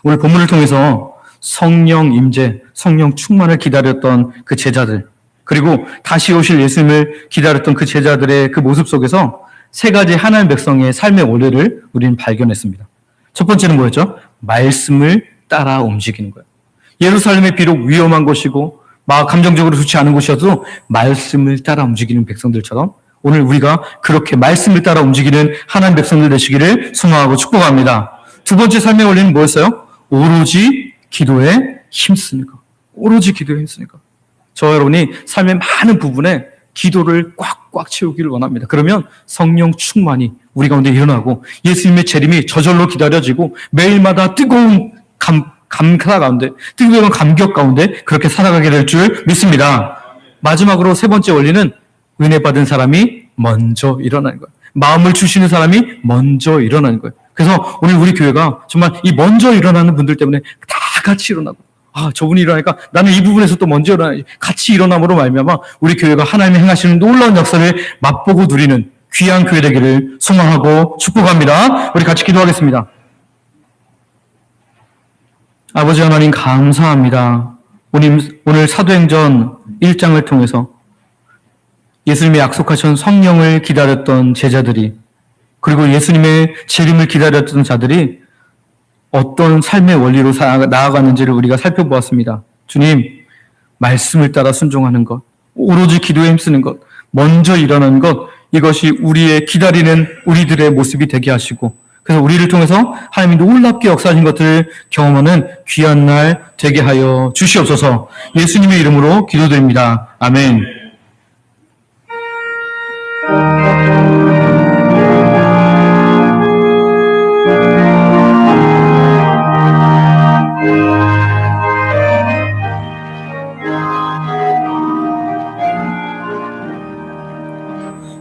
오늘 본문을 통해서 성령 임재, 성령 충만을 기다렸던 그 제자들, 그리고 다시 오실 예수님을 기다렸던 그 제자들의 그 모습 속에서 세 가지 하나님 백성의 삶의 원리를 우리는 발견했습니다. 첫 번째는 뭐였죠? 말씀을 따라 움직이는 거예요. 예루살렘이 비록 위험한 곳이고 감정적으로 좋지 않은 곳이어도 말씀을 따라 움직이는 백성들처럼 오늘 우리가 그렇게 말씀을 따라 움직이는 하나님 백성들 되시기를 소망하고 축복합니다. 두 번째 삶의 원리는 뭐였어요? 오로지 기도에 힘쓰는 것. 오로지 기도에 힘쓰는 것. 저 여러분이 삶의 많은 부분에 기도를 꽉꽉 채우기를 원합니다. 그러면 성령 충만이 우리 가운데 일어나고 예수님의 재림이 저절로 기다려지고 매일마다 뜨거운 감사 가운데, 뜨거운 감격 가운데 그렇게 살아가게 될 줄 믿습니다. 마지막으로 세 번째 원리는 은혜 받은 사람이 먼저 일어나는 거예요. 마음을 주시는 사람이 먼저 일어나는 거예요. 그래서 오늘 우리 교회가 정말 이 먼저 일어나는 분들 때문에 다 같이 일어나고 저분이 일어나니까 나는 이 부분에서 또 먼저 일어나야지. 같이 일어남으로 말미암아 우리 교회가 하나님이 행하시는 놀라운 역사를 맛보고 누리는 귀한 교회 되기를 소망하고 축복합니다. 우리 같이 기도하겠습니다. 아버지 하나님 감사합니다. 오늘 사도행전 1장을 통해서 예수님이 약속하신 성령을 기다렸던 제자들이 그리고 예수님의 재림을 기다렸던 자들이 어떤 삶의 원리로 나아가는지를 우리가 살펴보았습니다. 주님, 말씀을 따라 순종하는 것, 오로지 기도에 힘쓰는 것, 먼저 일어나는 것, 이것이 우리의 기다리는 우리들의 모습이 되게 하시고 그래서 우리를 통해서 하나님이 놀랍게 역사하신 것들을 경험하는 귀한 날 되게 하여 주시옵소서. 예수님의 이름으로 기도드립니다. 아멘.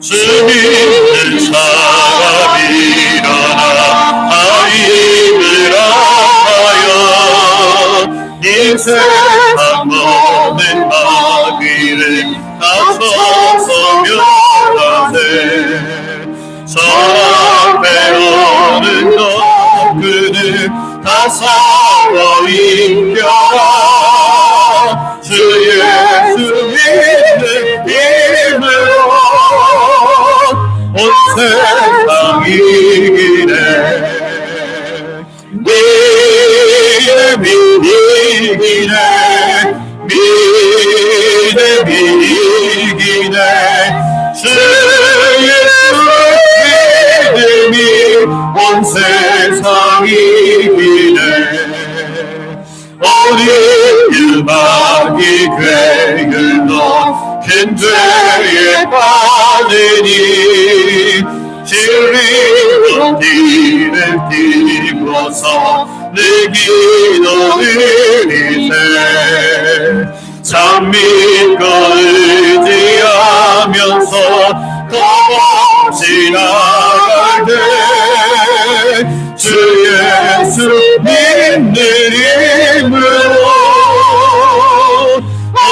주님을 사람 일어나 하임을 하여 이 세상 모든 마귀를 다 쳤으면하세 성배우는 것 그들 다 싸워 이겨라 주 예수 믿는 힘으로 온 세상 이기네 믿음이 이기네 믿음이 이기네 주 예수 믿음이 온 세상 이기네 어린 유박이 괴를 넣어 큰 죄에 빠지니 진리로 뒤를 띄고서 내 기도를 이세 참 믿고 의지하면서 겁없이 나갈 때 주 예수 믿는 힘으로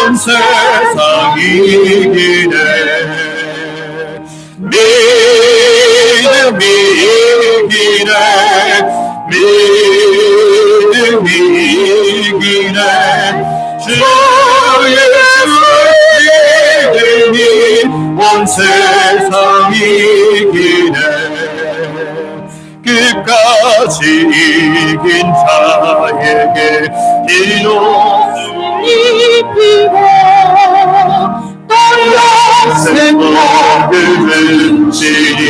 온 세상 이기네 믿음이 이기네 믿음이 이기네 주 예수 믿음이 온 세상 이기네 끝까지 이긴 자에게 기도 입히고 떨려 생각을 든지니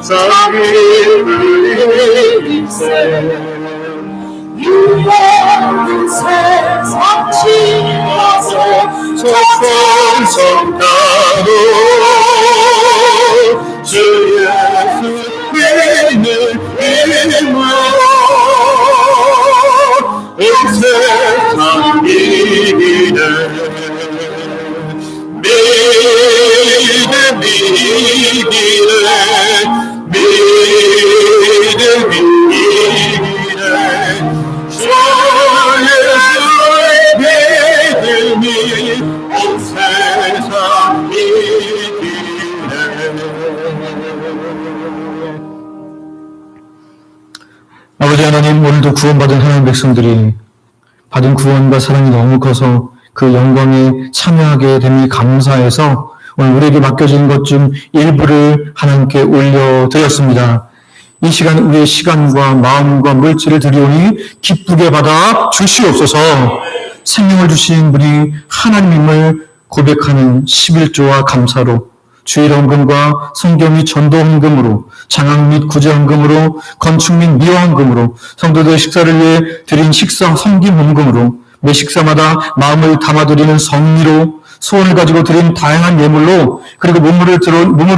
자기를 이세 유혹은 세상 치면서 천성가로 주 예수 믿는 힘으로 온 세상 이기네 믿음 이기네 믿음 이기네 주 예수의 믿음이 온 세상 이기네 아버지 하나님, 오늘도 구원받은 하나님 백성들이 받은 구원과 사랑이 너무 커서 그 영광에 참여하게 됨이 감사해서 오늘 우리에게 맡겨진 것 중 일부를 하나님께 올려드렸습니다. 이 시간 우리의 시간과 마음과 물질을 드리오니 기쁘게 받아 주시옵소서. 생명을 주신 분이 하나님임을 고백하는 11조와 감사로 주일 헌금과 성교 및 전도 헌금으로 장학 및 구제 헌금으로 건축 및 미화 헌금으로 성도들 식사를 위해 드린 식사 섬김 헌금으로 매 식사마다 마음을 담아드리는 성리로 소원을 가지고 드린 다양한 예물로 그리고 몸으로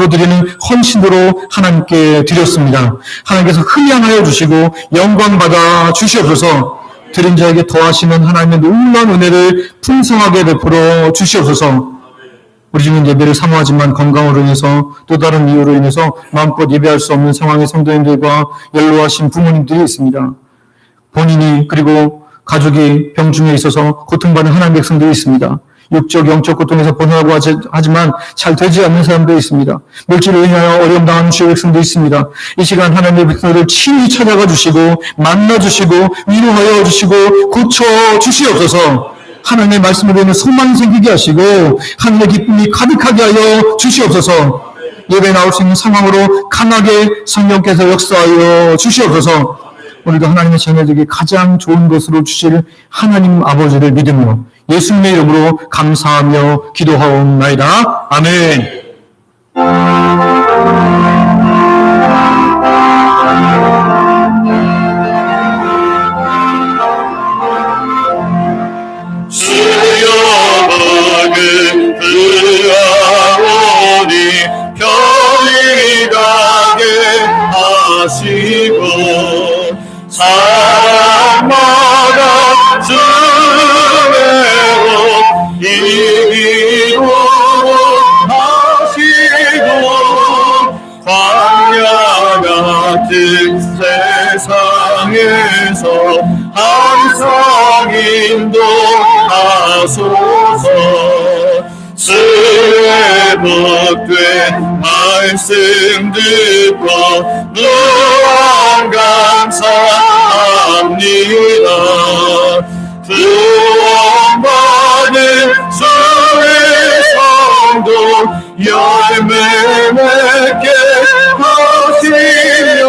드리는 헌신으로 하나님께 드렸습니다. 하나님께서 흠양하여 주시고 영광 받아 주시옵소서. 드린 자에게 더하시는 하나님의 놀라운 은혜를 풍성하게 베풀어 주시옵소서. 우리 중은 예배를 사모하지만 건강으로 인해서 또 다른 이유로 인해서 마음껏 예배할 수 없는 상황의 성도님들과 연로하신 부모님들이 있습니다. 본인이 그리고 가족이 병중에 있어서 고통받는 하나님의 백성들이 있습니다. 육적, 영적 고통에서 벗어나고 하지만 잘 되지 않는 사람도 있습니다. 물질을 인하여 어려움 당하는 주의 백성도 있습니다. 이 시간 하나님의 백성들을 친히 찾아가 주시고 만나 주시고 위로하여 주시고 고쳐 주시옵소서. 하나님의 말씀으로 인해 소망이 생기게 하시고 하늘의 기쁨이 가득하게 하여 주시옵소서. 예배 나올 수 있는 상황으로 강하게 성령께서 역사하여 주시옵소서. 오늘도 하나님의 자녀들에게 가장 좋은 것으로 주실 하나님 아버지를 믿으며 예수님의 이름으로 감사하며 기도하옵나이다. 아멘. 주여 박을 들어오니 편히 가게 하시고 사람마다 주의 이기고 하시고 광야 같은 세상에서 항상 인도하소서. 주의 복된 말씀 듣고 무한 감사합니다. 구원받은 주의 성도 열매 맺게 하시며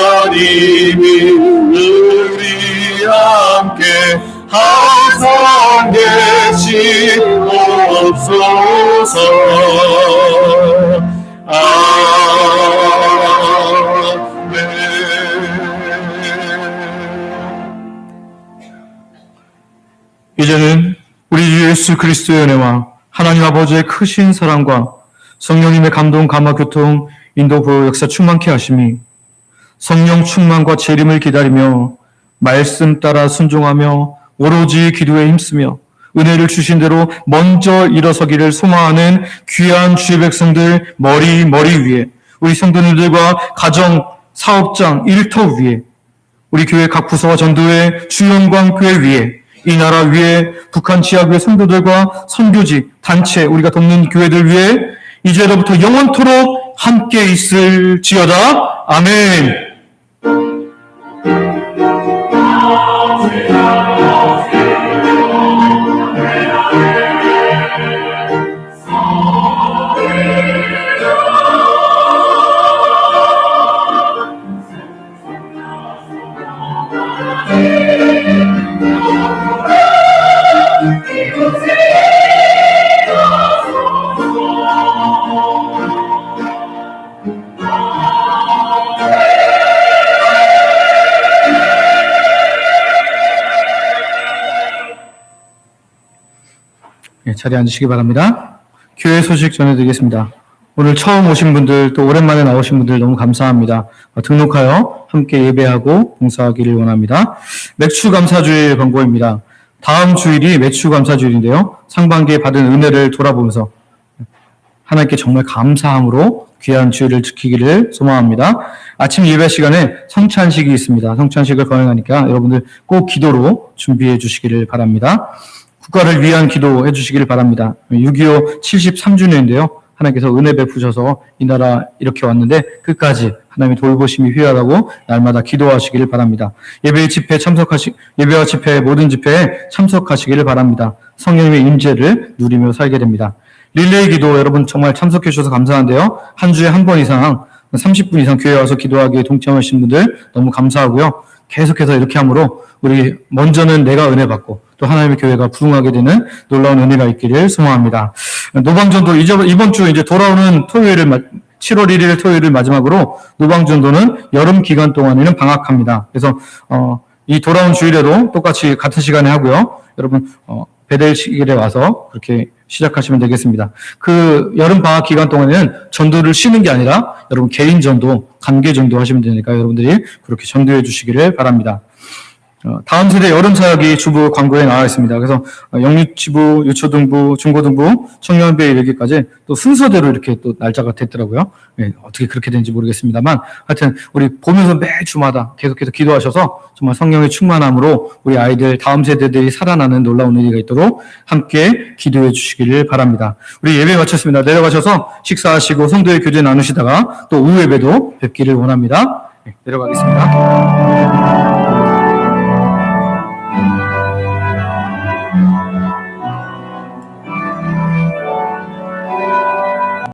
하나님이 우리 함께 항상 계시옵소서. 이제는 우리 주 예수 그리스도의 은혜와 하나님 아버지의 크신 사랑과 성령님의 감동, 감화, 교통, 인도, 보호, 역사 충만케 하심이 성령 충만과 재림을 기다리며 말씀 따라 순종하며 오로지 기도에 힘쓰며 은혜를 주신 대로 먼저 일어서기를 소망하는 귀한 주의 백성들 머리 위에 우리 성도님들과 가정, 사업장, 일터 위에 우리 교회 각 부서와 전도회, 주영광교회 위에 이 나라 위에 북한 지하교회 성도들과 선교지, 단체, 우리가 돕는 교회들 위에 이제로부터 영원토록 함께 있을지어다. 아멘. 자리에 앉으시기 바랍니다. 교회 소식 전해드리겠습니다. 오늘 처음 오신 분들, 또 오랜만에 나오신 분들 너무 감사합니다. 등록하여 함께 예배하고 봉사하기를 원합니다. 맥주 감사주일 권고입니다. 다음 주일이 맥주 감사주일인데요. 상반기에 받은 은혜를 돌아보면서 하나님께 정말 감사함으로 귀한 주일을 지키기를 소망합니다. 아침 예배 시간에 성찬식이 있습니다. 성찬식을 거행하니까 여러분들 꼭 기도로 준비해 주시기를 바랍니다. 국가를 위한 기도해 주시기를 바랍니다. 6.25 73주년인데요. 하나님께서 은혜 베푸셔서 이 나라 이렇게 왔는데 끝까지 하나님의 돌보심이 필요하다고 날마다 기도하시기를 바랍니다. 예배와 집회, 모든 집회에 참석하시기를 바랍니다. 성령님의 임재를 누리며 살게 됩니다. 릴레이 기도 여러분 정말 참석해 주셔서 감사한데요. 한 주에 한 번 이상 30분 이상 교회 와서 기도하기에 동참하신 분들 너무 감사하고요. 계속해서 이렇게 함으로 우리 먼저는 내가 은혜 받고 또 하나님의 교회가 부흥하게 되는 놀라운 은혜가 있기를 소망합니다. 노방전도 이번 주 이제 돌아오는 토요일을 7월 1일 토요일을 마지막으로 노방전도는 여름 기간 동안에는 방학합니다. 그래서 이 돌아온 주일에도 똑같이 같은 시간에 하고요. 여러분 베델식일에 와서 그렇게 시작하시면 되겠습니다. 그 여름 방학 기간 동안에는 전도를 쉬는 게 아니라 여러분 개인 전도, 관계 전도 하시면 되니까 여러분들이 그렇게 전도해 주시기를 바랍니다. 다음 세대 여름 사역이 주부 광고에 나와 있습니다. 그래서 영유치부, 유초등부, 중고등부, 청년부에 이르기까지 또 순서대로 이렇게 또 날짜가 됐더라고요. 네, 어떻게 그렇게 되는지 모르겠습니다만 하여튼 우리 보면서 매주마다 계속해서 기도하셔서 정말 성령의 충만함으로 우리 아이들 다음 세대들이 살아나는 놀라운 의미가 있도록 함께 기도해 주시기를 바랍니다. 우리 예배 마쳤습니다. 내려가셔서 식사하시고 성도의 교제 나누시다가 또 오후 예배도 뵙기를 원합니다. 네, 내려가겠습니다.